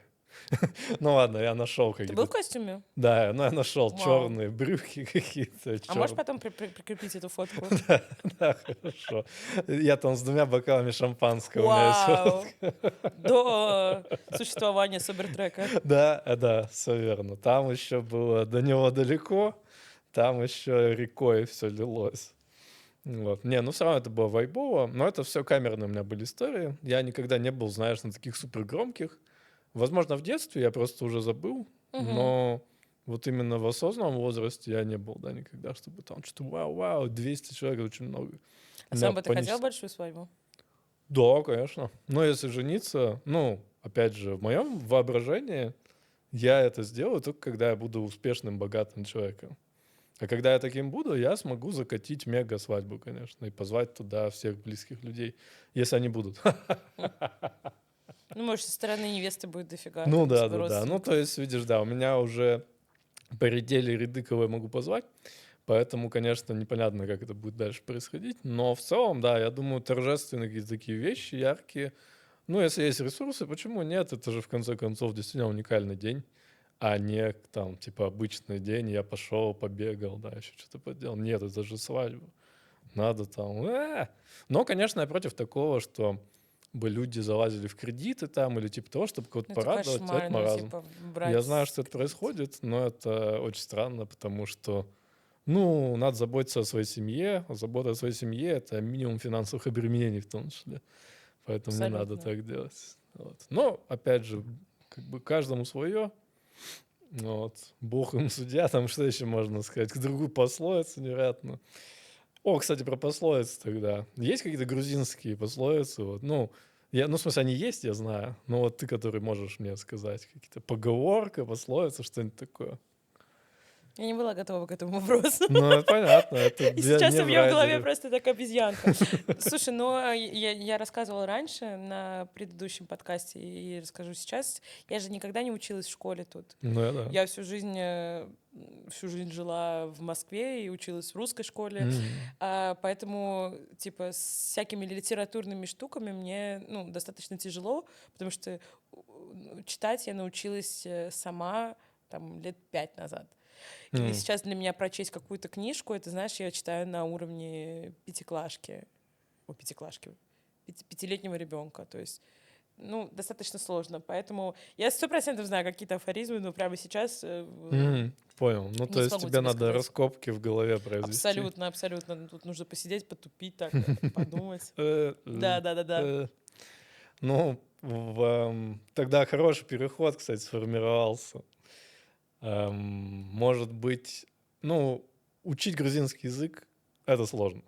Ну ладно, я нашел Ты был какие-то... в костюме? Да, ну я нашел Вау. черные брюки какие-то, А можешь черные. потом прикрепить эту фотку? Да, да, хорошо. Я там с 2 бокалами шампанского, у меня есть Вау! фотка. До существования Субертрека. Да, да, все верно. Там еще было до него далеко, там еще рекой все лилось. Вот. Не, ну все равно это было вайбово, но это все камерные у меня были истории. Я никогда не был, знаешь, на таких супер громких. Возможно, в детстве я просто уже забыл, Мгм. но вот именно в осознанном возрасте я не был, да, никогда, чтобы там что-то вау-вау, 200 человек, это очень много. А У меня сам бы ты хотел панический... большую свадьбу? Да, конечно. Но если жениться, ну, опять же, в моем воображении я это сделаю только когда я буду успешным, богатым человеком. А когда я таким буду, я смогу закатить мега-свадьбу, конечно, и позвать туда всех близких людей, если они будут. Ну, может, со стороны невесты будет дофига, Ну там, да, типа, да, да. Ну, то родственников. есть, видишь, да, у меня уже поредели ряды, кого я могу позвать, поэтому, конечно, непонятно, как это будет дальше происходить, но в целом, да, я думаю, торжественные какие-то такие вещи, яркие. Ну, если есть ресурсы, почему нет? Это же, в конце концов, действительно уникальный день, а не там, типа, обычный день, я пошел, побегал, да, еще что-то поделал. Нет, это же свадьба. Надо там... Но, конечно, я против такого, что бы люди залазили в кредиты там или типа того, чтобы кого-то Ну, это порадовать, это кошмар, ну, маразм. типа, Я брать знаю, что это кредит. происходит, но это очень странно, потому что, ну, надо заботиться о своей семье, а забота о своей семье — это минимум финансовых обременений в том числе. Поэтому не надо Абсолютно. так делать. Вот. Но, опять же, как бы каждому свое. Вот. Бог им судья, там что еще можно сказать? Другую пословицу невероятно. О, кстати, про пословицы тогда. Есть какие-то грузинские пословицы? Вот, ну, ну, в смысле, они есть, я знаю. Но вот ты, который можешь мне сказать, какие-то поговорка, пословица, что-нибудь такое. Я не была готова к этому вопросу. Ну, это понятно, это И сейчас не у меня в голове врадили. просто так обезьянка. Слушай, ну я рассказывала раньше на предыдущем подкасте и расскажу сейчас. Я же никогда не училась в школе тут. Ну, да. Я всю жизнь жила в Москве и училась в русской школе, Мгм. поэтому типа с всякими литературными штуками мне достаточно тяжело, потому что читать я научилась сама там лет 5 назад. И М. сейчас для меня прочесть какую-то книжку, это, знаешь, я читаю на уровне пятиклашки. Пятиклашки. Пятилетнего ребенка. То есть, достаточно сложно. Поэтому я 100% знаю какие-то афоризмы, но прямо сейчас Понял. Ну, то не есть смогу тебе тебе надо сказать. раскопки в голове произвести. Абсолютно, абсолютно. Тут нужно посидеть, потупить так, подумать. Э, Да, э, да, да, да. э. Ну, тогда хороший переход, кстати, сформировался. Может быть, ну, учить грузинский язык — это сложно.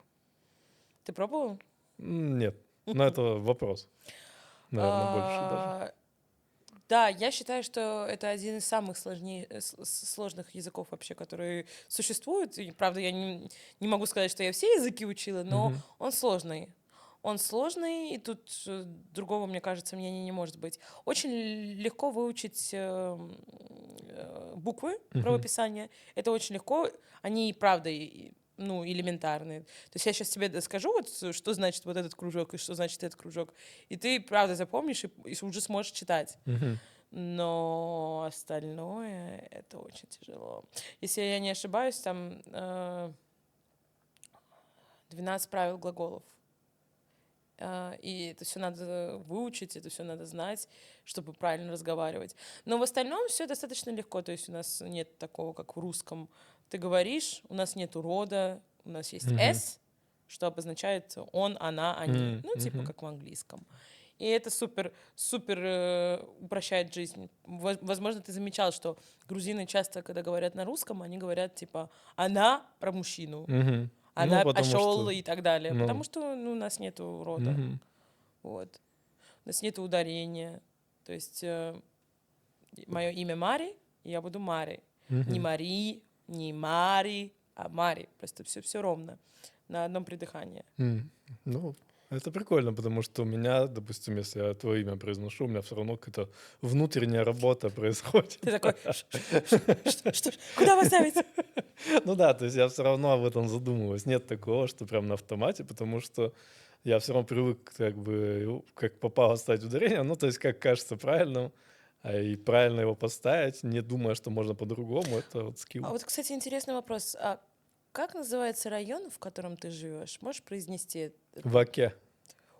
Ты пробовал? Нет, но это вопрос, наверное, больше даже. А, Да, я считаю, что это один из самых сложных языков вообще, которые существуют. И, правда, я не могу сказать, что я все языки учила, но Мгм. он сложный. Он сложный, и тут другого, мне кажется, мнения не может быть. Очень легко выучить буквы Мгм. правописания. Это очень легко. Они, правда, ну, элементарные. То есть я сейчас тебе скажу, вот, что значит вот этот кружок и что значит этот кружок, и ты, правда, запомнишь и уже сможешь читать. Мгм. Но остальное — это очень тяжело. Если я не ошибаюсь, там 12 правил глаголов. И это все надо выучить, это все надо знать, чтобы правильно разговаривать. Но в остальном все достаточно легко. То есть у нас нет такого, как в русском. Ты говоришь, у нас нет рода, у нас есть Мгм. «с», что обозначает он, она, они. Ну, типа Мгм. как в английском. И это супер упрощает жизнь. Возможно, ты замечал, что грузины часто, когда говорят на русском, они говорят типа «она» про мужчину, Мгм. Ну, «она потому пошел» что, и так далее. Потому ну, что ну, у нас нету рода. мгм. Вот. У нас нету ударения. То есть мое имя Мари, и я буду Мари. Не Мгм. Мари, не Мари, а Мари. Просто все ровно. На одном придыхании. Ну, это прикольно, потому что у меня, допустим, если я твое имя произношу, у меня все равно какая-то внутренняя работа происходит. Ты такой, что, куда поставить? Ну да, то есть я все равно об этом задумываюсь. Нет такого, что прям на автомате, потому что я все равно привык как бы как попало ставить ударение, ну то есть как кажется правильным, и правильно его поставить, не думая, что можно по-другому, это вот А скилл. вот, кстати, интересный вопрос. А как называется район, в котором ты живешь? Можешь произнести это? Ваке.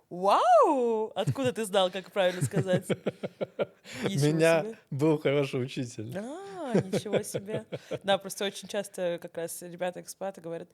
Вау! Откуда ты знал, как правильно сказать? У Ничего меня себе. был хороший учитель. Ничего себе. Да, просто очень часто как раз ребята-экспаты говорят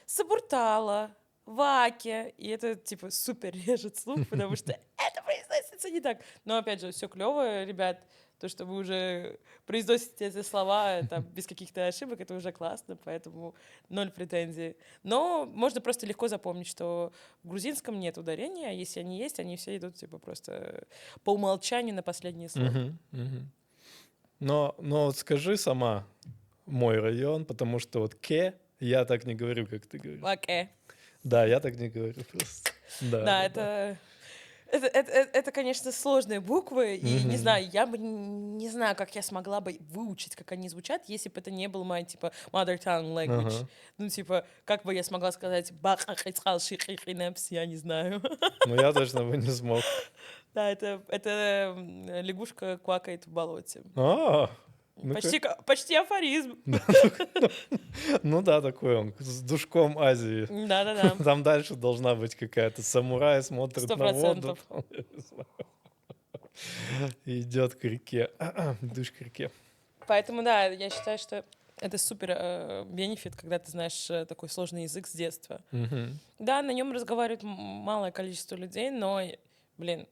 «Сабуртала», «Ваке», и это, типа, супер режет слух, потому что это произносится не так. Но, опять же, все клево, ребят, то, что вы уже произносите эти слова там, без каких-то ошибок, это уже классно, поэтому ноль претензий. Но можно просто легко запомнить, что в грузинском нет ударения, а если они есть, они все идут, типа, просто по умолчанию на последний слог. Мгм, мгм. Но вот скажи сама мой район, потому что вот я так не говорю, как ты говоришь. Ваке. Да, я так не говорю просто. Да, Да, да, да. это, конечно, сложные буквы, и не Мгм. знаю, я бы не знаю, как я смогла бы выучить, как они звучат, если бы это не был мой, типа, mother tongue language. Ага. Ну, типа, как бы я смогла сказать «бахахицхалшихихинепс», я не знаю. Ну, я точно бы не смог. Да, это лягушка квакает в болоте. А, ну-ка. Почти афоризм. Да, ну да, такой он, с душком Азии. Да-да-да, Там дальше должна быть какая-то самурай, смотрит на воду, 100%. там, я не знаю, и идет к реке. Идешь к реке. Поэтому, да, я считаю, что это супер бенефит, когда ты знаешь такой сложный язык с детства. Мгм. Да, на нем разговаривает малое количество людей, но, блин,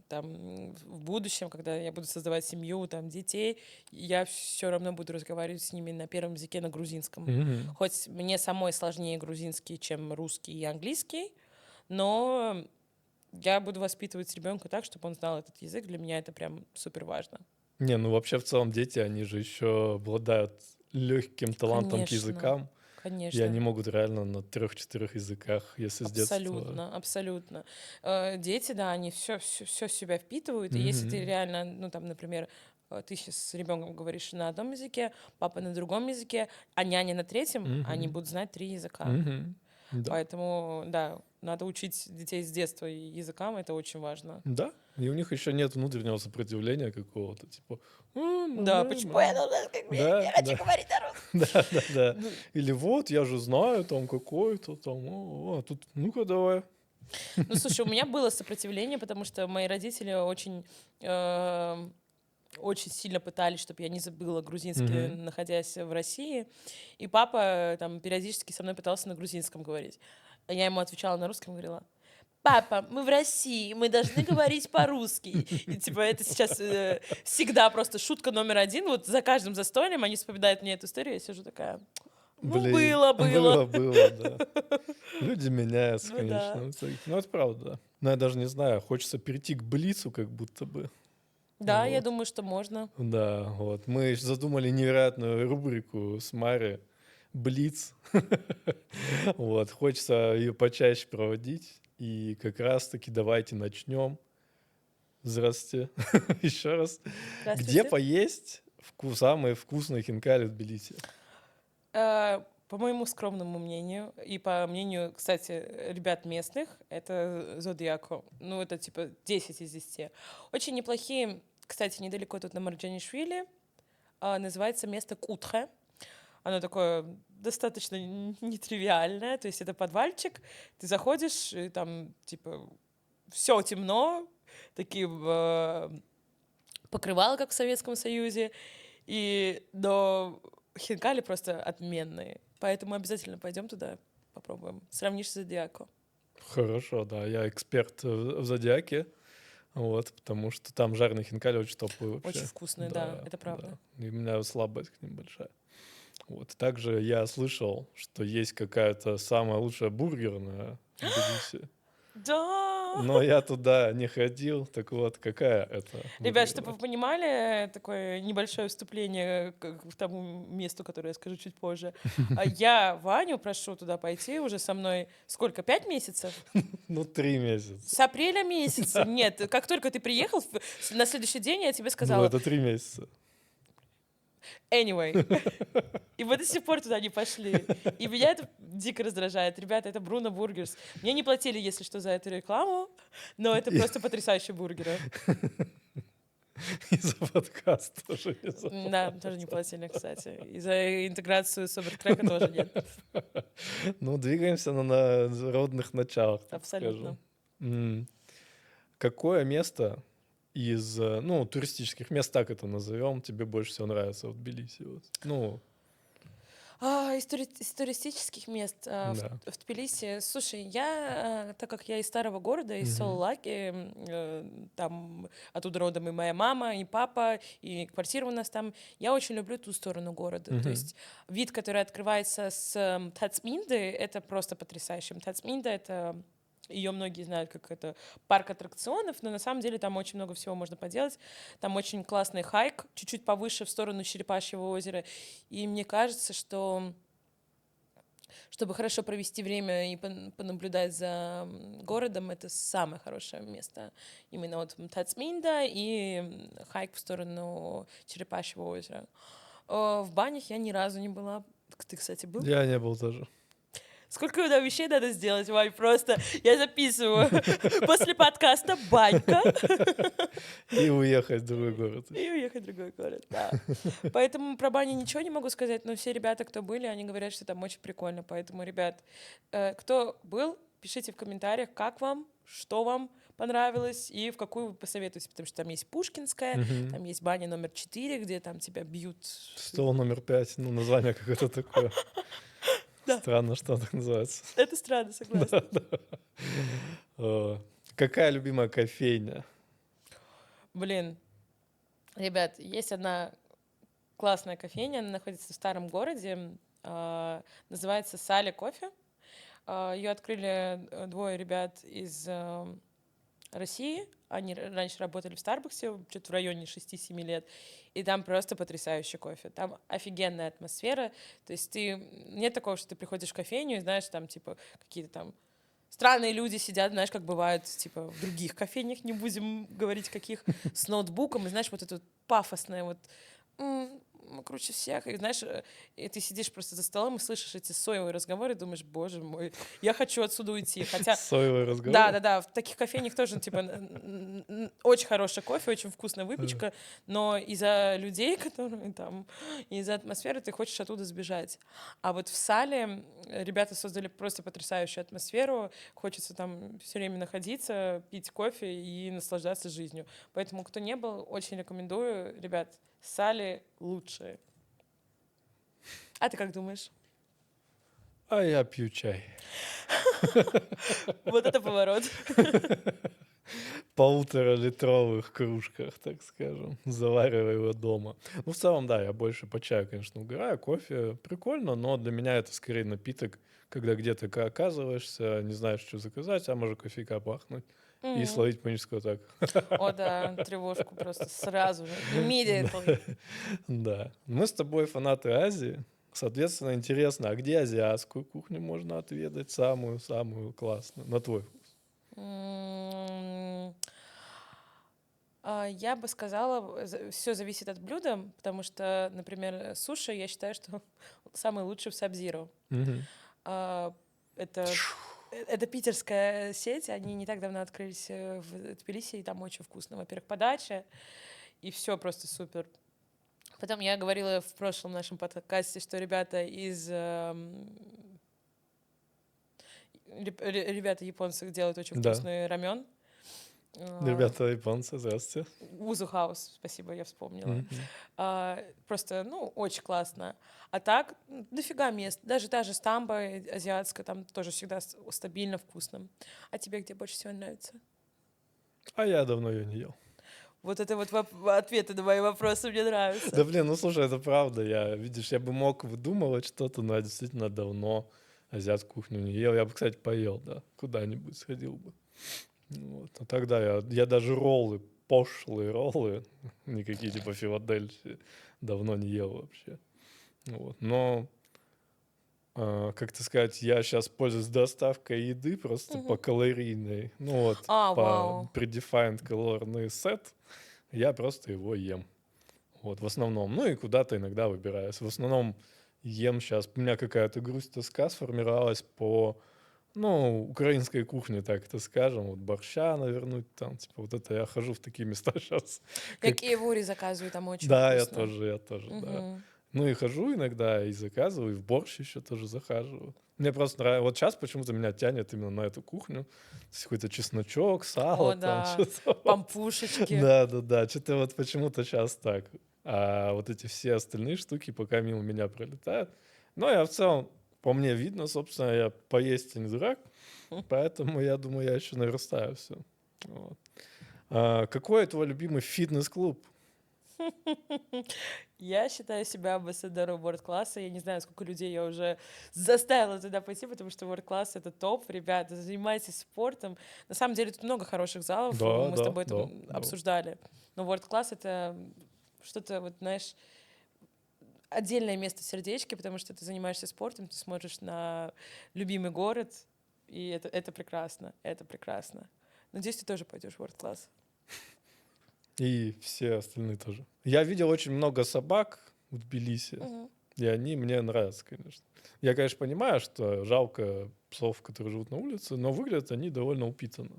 там в будущем, когда я буду создавать семью, там детей, я все равно буду разговаривать с ними на первом языке, на грузинском. Мгм. Хоть мне самой сложнее грузинский, чем русский и английский, но я буду воспитывать ребенка так, чтобы он знал этот язык. Для меня это прям супер важно. Не, ну вообще в целом дети, они же еще обладают легким талантом к Конечно, языкам, и конечно. они могут реально на 3-4 языках, если с детства. Абсолютно, абсолютно. Дети, да, они все себя впитывают, и если ты Мгм. реально, ну, там, например, ты сейчас с ребенком говоришь на одном языке, папа на другом языке, а няня на третьем, они Мгм. будут знать 3 языка. Мгм. Да. Поэтому, да, надо учить детей с детства языкам, это очень важно. Да, и у них еще нет внутреннего сопротивления какого-то, типа, Да, почему я должна, я да, хочу да, говорить на русском? да, да, да. Ну, Или вот, я же знаю, там какой-то, там, а тут, ну-ка давай. ну, слушай, у меня было сопротивление, потому что мои родители эм, очень сильно пытались, чтобы я не забыла грузинский, Мгм. находясь в России. И папа там периодически со мной пытался на грузинском говорить. А я ему отвечала на русском, говорила: «Папа, мы в России, мы должны говорить по-русски». И типа это сейчас всегда просто шутка номер один. Вот за каждым застольем они вспоминают мне эту историю, я сижу такая: ну, Блин, было. было, да. Люди меняются, Ну да. конечно. Ну, это правда, да. Но я даже не знаю, хочется перейти к Блицу как будто бы. Да, я Вот. думаю, что можно. Да, вот. Мы задумали невероятную рубрику с Мари «Блиц». Вот. Хочется ее почаще проводить. И как раз-таки давайте начнем. Здравствуйте. Еще раз. Где Здравствуйте. поесть самые вкусные хинкали в Тбилиси? По моему скромному мнению, и по мнению, кстати, ребят местных, это Зодиако. Ну, это типа 10 из 10. Очень неплохие, кстати, недалеко тут на Марджанишвили. Называется место Кутхе. Оно такое достаточно нетривиальное. То есть это подвальчик, ты заходишь, и там типа все темно, такие покрывала, как в Советском Союзе. Но хинкали просто отменные. Поэтому обязательно пойдем туда, попробуем. Сравнишь с Зодиако. Хорошо, да, я эксперт в Зодиаке, вот, потому что там жареные хинкали очень топовые вообще. Очень вкусные, да, это правда. Да. И у меня слабость к ним большая. Вот. Также я слышал, что есть какая-то самая лучшая бургерная в Тбилиси. Да! Но я туда не ходил. Так вот, какая это Ребят, чтобы бургерная? вы понимали, такое небольшое вступление к тому месту, которое я скажу чуть позже. Я Ваню прошу туда пойти уже со мной сколько, 5 месяцев? Ну, 3 месяца. С апреля месяца. Нет, как только ты приехал, на следующий день я тебе Ну, сказала, это 3 месяца. anyway. И мы до сих пор туда не пошли. И меня это дико раздражает. Ребята, это Бруно Бургерс. Мне не платили, если что, за эту рекламу, но это просто потрясающие бургеры. И за подкаст тоже не заплатил. Да, тоже не платили, кстати. И за интеграцию с Овертрека тоже нет. Ну, двигаемся на народных началах, так Абсолютно. скажем. Какое место из, ну, туристических мест, так это назовем, тебе больше всего нравится в Тбилиси? Вот? Ну, Из туристических мест да. в Тбилиси. Слушай, так как я из старого города, из Сололаки, там оттуда родом и моя мама, и папа, и квартира у нас там, я очень люблю ту сторону города. То есть вид, который открывается с Тацминды, это просто потрясающе. Тацминда — это... Ее многие знают как это парк аттракционов, но на самом деле там очень много всего можно поделать. Там очень классный хайк, чуть-чуть повыше в сторону Черепашьего озера. И мне кажется, что чтобы хорошо провести время и понаблюдать за городом, это самое хорошее место. Именно вот Тацминда и хайк в сторону Черепашьего озера. В банях я ни разу не была. Ты, кстати, был? Я не был тоже. Сколько там вещей надо сделать, Вань, просто я записываю. После подкаста банька. И уехать в другой город. И уехать в другой город, да. Поэтому про баню ничего не могу сказать, но все ребята, кто были, они говорят, что там очень прикольно. Поэтому, ребят, кто был, пишите в комментариях, как вам, что вам понравилось и в какую вы посоветуете, потому что там есть Пушкинская, там есть баня номер 4, где там тебя бьют. Стол номер 5, ну, название какое-то такое. Да. Странно, что так называется. Это странно, согласна. Какая любимая кофейня? Блин, ребят, есть одна классная кофейня, она находится в старом городе, называется Сале Кофе. Ее открыли двое ребят из России. Они раньше работали в Старбаксе, что-то в районе 6-7 лет. И там просто потрясающий кофе. Там офигенная атмосфера. То есть нет такого, что ты приходишь в кофейню и знаешь, там типа какие-то там странные люди сидят, знаешь, как бывают, типа, в других кофейнях, не будем говорить каких, с ноутбуком, и знаешь, вот это вот пафосное вот мы круче всех. И знаешь, и ты сидишь просто за столом и слышишь эти соевые разговоры, и думаешь, боже мой, я хочу отсюда уйти. Хотя... Соевые разговоры? Да, в таких кофейнях тоже, типа, очень хороший кофе, очень вкусная выпечка, но из-за людей, которые там, из-за атмосферы ты хочешь оттуда сбежать. А вот в Сале ребята создали просто потрясающую атмосферу, хочется там все время находиться, пить кофе и наслаждаться жизнью. Поэтому, кто не был, очень рекомендую, ребят, Сале лучшие. А ты как думаешь? А я пью чай. Вот это поворот. 1,5-литровых кружках, так скажем, завариваю его дома. Ну, в целом, да, я больше по чаю, конечно, угораю. Кофе прикольно, но для меня это скорее напиток, когда где-то оказываешься, не знаешь, что заказать, а может кофейка пахнуть. И словить паническую атаку. О, да, тревожку просто сразу же, immediately. Да. Мы с тобой фанаты Азии. Соответственно, интересно, а где азиатскую кухню можно отведать самую-самую классную, на твой вкус? М, Я бы сказала, все зависит от блюда, потому что, например, суши, я считаю, что самый лучший в Сабзиро. Мгм. А, Это, это питерская сеть, они не так давно открылись в Тбилиси, и там очень вкусно. Во-первых, подача, и все просто супер. Потом я говорила в прошлом нашем подкасте, что ребята из ребята японцы делают очень Да. вкусный рамен. Ребята японцы, здравствуйте. Узу Хаус, спасибо, я вспомнила. Мгм. Просто, ну, очень классно. А так, дофига мест. Даже та же стамба азиатская, там тоже всегда стабильно вкусно. А тебе где больше всего нравится? А я давно ее не ел. Вот это вот ответы на мои вопросы мне Да нравятся. блин, ну слушай, это правда. Видишь, я бы мог выдумывать что-то, но я действительно давно азиатскую кухню не ел. Я бы, кстати, поел, да. Куда-нибудь сходил бы. Вот. А тогда я даже роллы, пошлые роллы, никакие типа Филадельфии, давно не ел вообще. Вот. Но, как это сказать, я сейчас пользуюсь доставкой еды просто по Мгм. калорийной. Ну вот, по Вау. predefined калорийный сет, я просто его ем. Вот, в основном. Ну и куда-то иногда выбираюсь. В основном ем сейчас. У меня какая-то грусть, тоска сформировалась по, ну, украинской кухне, так это скажем. Вот борща навернуть там. Типа вот это я хожу в такие места сейчас. Я Как... киевури заказываю, там очень Да, вкусно. я тоже, да. Мгм. Ну и хожу иногда и заказываю, и в борщ еще тоже захаживаю. Мне просто нравится. Вот сейчас почему-то меня тянет именно на эту кухню. То есть какой-то чесночок, сало О, там, да. что-то. Пампушечки. Да. Что-то вот почему-то сейчас так. А вот эти все остальные штуки пока мимо меня пролетают. Но я в целом, по мне видно, собственно, я поесть не дурак. Поэтому я думаю, я еще наверстаю все. Вот. Какой твой любимый фитнес-клуб? Я считаю себя амбассадором World-класса. Я не знаю, сколько людей я уже заставила туда пойти, потому что World-класс — это топ. Ребята, занимайтесь спортом. На самом деле тут много хороших залов, мы с тобой это Да. обсуждали. Но World-класс — это что-то, вот, знаешь, отдельное место в сердечке, потому что ты занимаешься спортом, ты смотришь на любимый город, и это прекрасно, это прекрасно. Надеюсь, ты тоже пойдешь в World-класс. И все остальные тоже. Я видел очень много собак в Тбилиси, Мгм. и они мне нравятся, конечно. Я, конечно, понимаю, что жалко псов, которые живут на улице, но выглядят они довольно упитанно.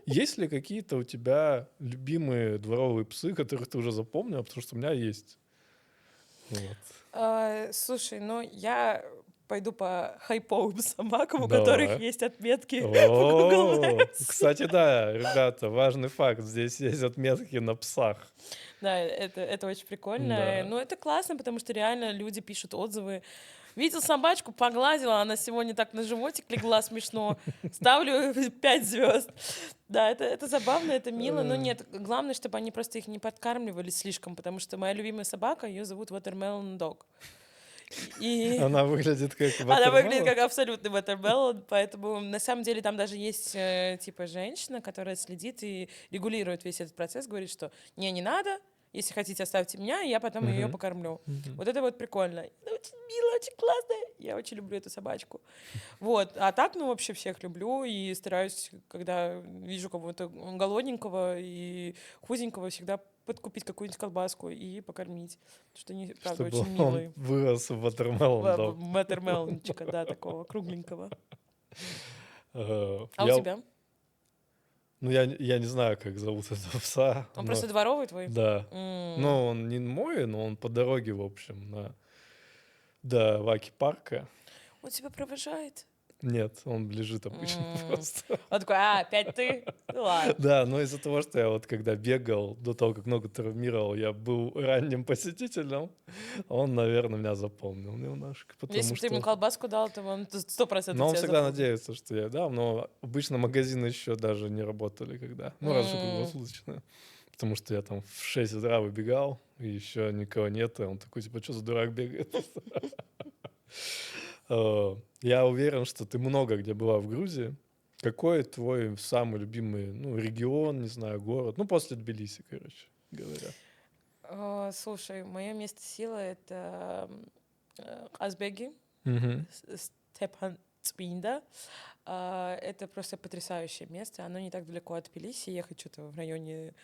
Есть ли какие-то у тебя любимые дворовые псы, которых ты уже запомнил? Потому что у меня есть. Вот. Слушай, ну я пойду по хайповым собакам, у которых Давай. есть отметки в Google О, Maps. кстати, да, ребята, важный факт. Здесь есть отметки на псах. Да, это очень прикольно. Да. Ну, это классно, потому что реально люди пишут отзывы. Видел собачку, погладила, она сегодня так на животик легла смешно. Ставлю 5 звезд. Да, это забавно, это мило, но Э, нет, главное, чтобы они просто их не подкармливали слишком, потому что моя любимая собака, ее зовут Watermelon Dog. И Она выглядит как она выглядит ватермелон. как абсолютный watermelon, поэтому на самом деле там даже есть типа женщина, которая следит и регулирует весь этот процесс, говорит, что не надо, если хотите, оставьте меня, и я потом ее Мгм. покормлю. Мгм. Вот это вот прикольно. Это очень мило, очень классно. Я очень люблю эту собачку. Вот. А так, ну, вообще всех люблю и стараюсь, когда вижу кого-то голодненького и худенького, всегда подкупить какую-нибудь колбаску и покормить. Потому что они, правда, Чтобы очень он милые. вырос в ватермелон, да. Watermelonчика, да, такого кругленького. А у Я, тебя? ну, я не знаю, как зовут этого пса, Он но просто дворовый твой? да. М. Ну, он не мой, но он по дороге, в общем, до Ваки-парка. Он тебя провожает? Нет, он лежит обычно М. просто. Он такой, опять ты? Ну ладно. Да, но из-за того, что я вот когда бегал, до того, как ногу травмировал, я был ранним посетителем, он, наверное, меня запомнил немножко, Если потому бы ты ему что... колбаску дал, то он 100% Но он тебя всегда запомнит. надеется, что я дам, но обычно магазины еще даже не работали когда. Ну, разве что М. круглосуточные. Потому что я там в 6 утра выбегал, и еще никого нет, и он такой, типа, что за дурак бегает? Я уверен, что ты много где была в Грузии. Какой твой самый любимый, ну, регион, не знаю, город? Ну, после Тбилиси, короче говоря. Слушай, мое место силы — это Казбеги, Мгм. Степан, Цпинда. Это просто потрясающее место. Оно не так далеко от Тбилиси. Ехать что-то в районе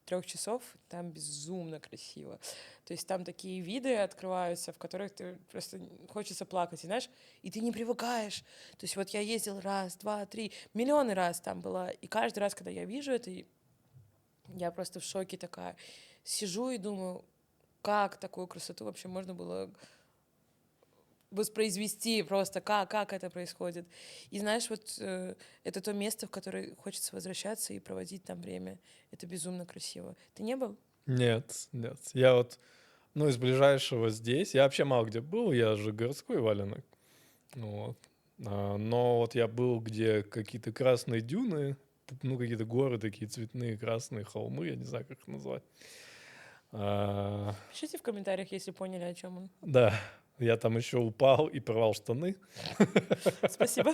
3 часов. Там безумно красиво. То есть там такие виды открываются, в которых ты просто хочется плакать, и знаешь, и ты не привыкаешь. То есть вот я ездил раз, два, три, миллионы раз там была, и каждый раз, когда я вижу это, я просто в шоке такая. Сижу и думаю, как такую красоту вообще можно было воспроизвести просто, как это происходит. И знаешь, вот это то место, в которое хочется возвращаться и проводить там время. Это безумно красиво. Ты не был? Нет, нет. Я вот, ну, из ближайшего здесь, я вообще мало где был, я же городской валенок. Вот. Но вот я был, где какие-то красные дюны, ну, какие-то горы такие цветные, красные холмы, я не знаю, как их назвать. А, Пишите в комментариях, если поняли, о чем он. да, я там еще упал и порвал штаны. Спасибо.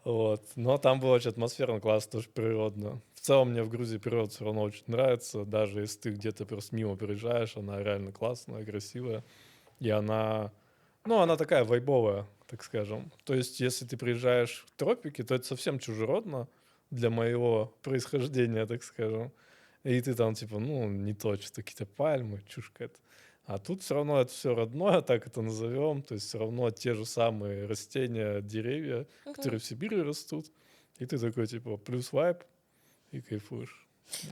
Вот. Но там было очень атмосферно, классно, тоже природно. В целом мне в Грузии природа все равно очень нравится. Даже если ты где-то просто мимо проезжаешь, она реально классная, красивая. И она, ну, она такая вайбовая, так скажем. То есть, если ты приезжаешь в тропики, то это совсем чужеродно для моего происхождения, так скажем. И ты там, типа, ну, не то, что какие-то пальмы, чушь какая-то. А тут все равно это все родное, так это назовем. То есть все равно те же самые растения, деревья, Мгм. которые в Сибири растут. И ты такой, типа, плюс вайб и кайфуешь.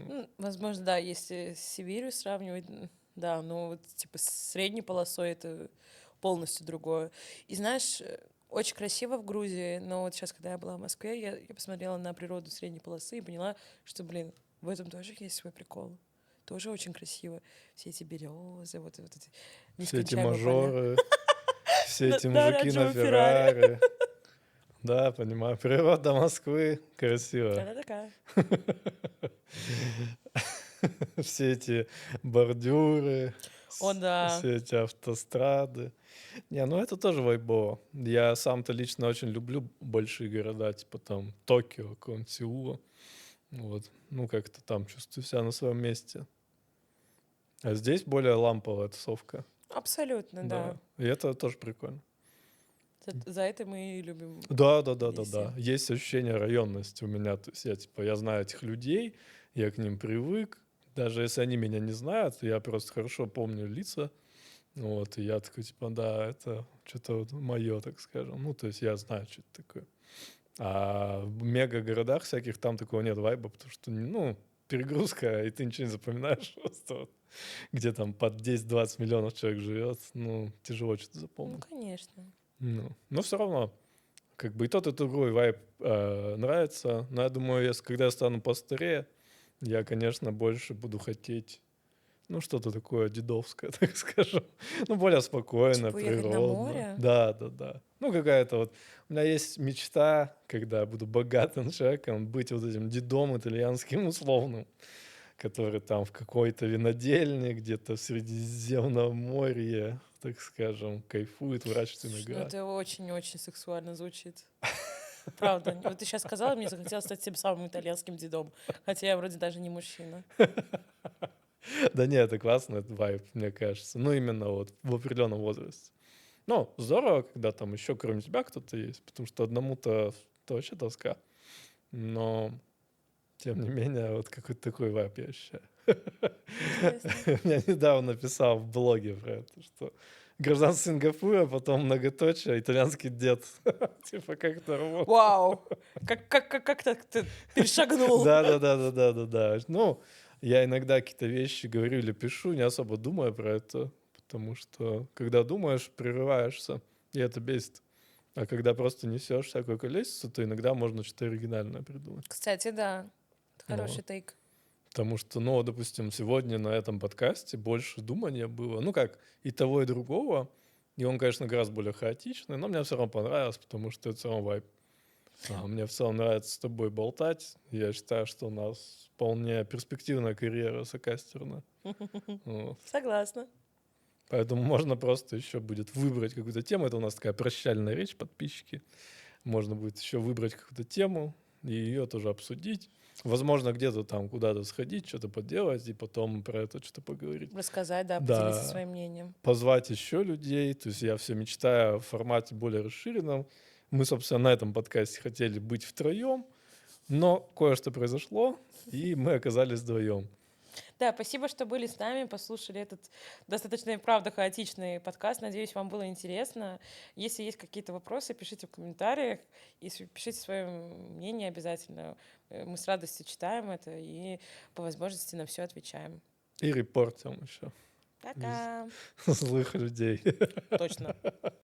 Ну, Ну, возможно, да, если с Сибирью сравнивать, да, но вот типа с средней полосой это полностью другое. И знаешь, очень красиво в Грузии, но вот сейчас, когда я была в Москве, я посмотрела на природу средней полосы и поняла, что, блин, в этом тоже есть свой прикол. Тоже очень красиво. Все эти березы, вот эти все эти нескончаемые поля. мажоры, все эти На мужики на оранжевом Феррари. Феррари. Да, понимаю. Природа Москвы красиво. Она такая. Все эти бордюры, О, да. все эти автострады. Не, ну это тоже вайбово. Я сам-то лично очень люблю большие города, типа там Токио, какого-нибудь Сеула. Вот. Ну, как-то там чувствую себя на своем месте. А здесь более ламповая тусовка. Абсолютно, Да. да. И это тоже прикольно. За это мы и любим Да, да, да, да, Тбилиси. да. Есть ощущение районности у меня. То есть я типа, я знаю этих людей, я к ним привык. Даже если они меня не знают, я просто хорошо помню лица. Вот, и я такой, типа, да, это что-то вот мое, так скажем. Ну, то есть я знаю, что это такое. А в мега-городах всяких там такого нет вайба, потому что, ну, перегрузка, и ты ничего не запоминаешь просто. Вот. Где там под 10-20 миллионов человек живет, ну, тяжело что-то Ну, запомнить. конечно. Ну, но все равно, как бы и тот, и другой вайб нравится. Но я думаю, если когда я стану постарее, я, конечно, больше буду хотеть, ну, что-то такое дедовское, так скажем. Ну, более спокойное, Типа уехать на природно. море? Да, да, да. Ну, какая-то вот... У меня есть мечта, когда я буду богатым человеком, быть вот этим дедом итальянским условным, который там в какой-то винодельне, где-то в Средиземном море, так скажем, кайфует, выращивает Слушай, ну виноград. это очень-очень сексуально звучит. Правда. Вот ты сейчас сказала, мне захотелось стать тем самым итальянским дедом. Хотя я вроде даже не мужчина. Да нет, это классно, это вайб, мне кажется. Ну, именно вот в определенном возрасте. Ну, здорово, когда там еще кроме тебя кто-то есть, потому что одному-то это вообще тоска. Но, тем не менее, вот какой-то такой вайб я ощущаю. Интересно. Я недавно написал в блоге про это, что гражданство Сингапура, потом многоточие, итальянский дед. Типа как это работает? Вау! Как так ты перешагнул? Да. Ну, я иногда какие-то вещи говорю или пишу, не особо думая про это, потому что когда думаешь, прерываешься, и это бесит. А когда просто несешь всякую колесицу, то иногда можно что-то оригинальное придумать. Кстати, да. Это Вот. хороший тейк. Потому что, ну, допустим, сегодня на этом подкасте больше думания было. Ну как, и того, и другого. И он, конечно, гораздо более хаотичный, но мне все равно понравилось, потому что это все равно вайб. Мне в целом нравится с тобой болтать. Я считаю, что у нас вполне перспективная карьера сокастерна. Вот. Согласна. Поэтому можно просто еще будет выбрать какую-то тему. Это у нас такая прощальная речь, подписчики. Можно будет еще выбрать какую-то тему и ее тоже обсудить. Возможно, где-то там куда-то сходить, что-то поделать, и потом про это что-то поговорить. Рассказать, да, поделиться Да, своим мнением. позвать еще людей. То есть я все мечтаю о формате более расширенном. Мы, собственно, на этом подкасте хотели быть втроем, но кое-что произошло, и мы оказались вдвоем. Да, спасибо, что были с нами, послушали этот достаточно, и правда, хаотичный подкаст. Надеюсь, вам было интересно. Если есть какие-то вопросы, пишите в комментариях. Если пишите свое мнение обязательно. Мы с радостью читаем это и по возможности на все отвечаем. И репортим еще Пока. злых людей. Точно.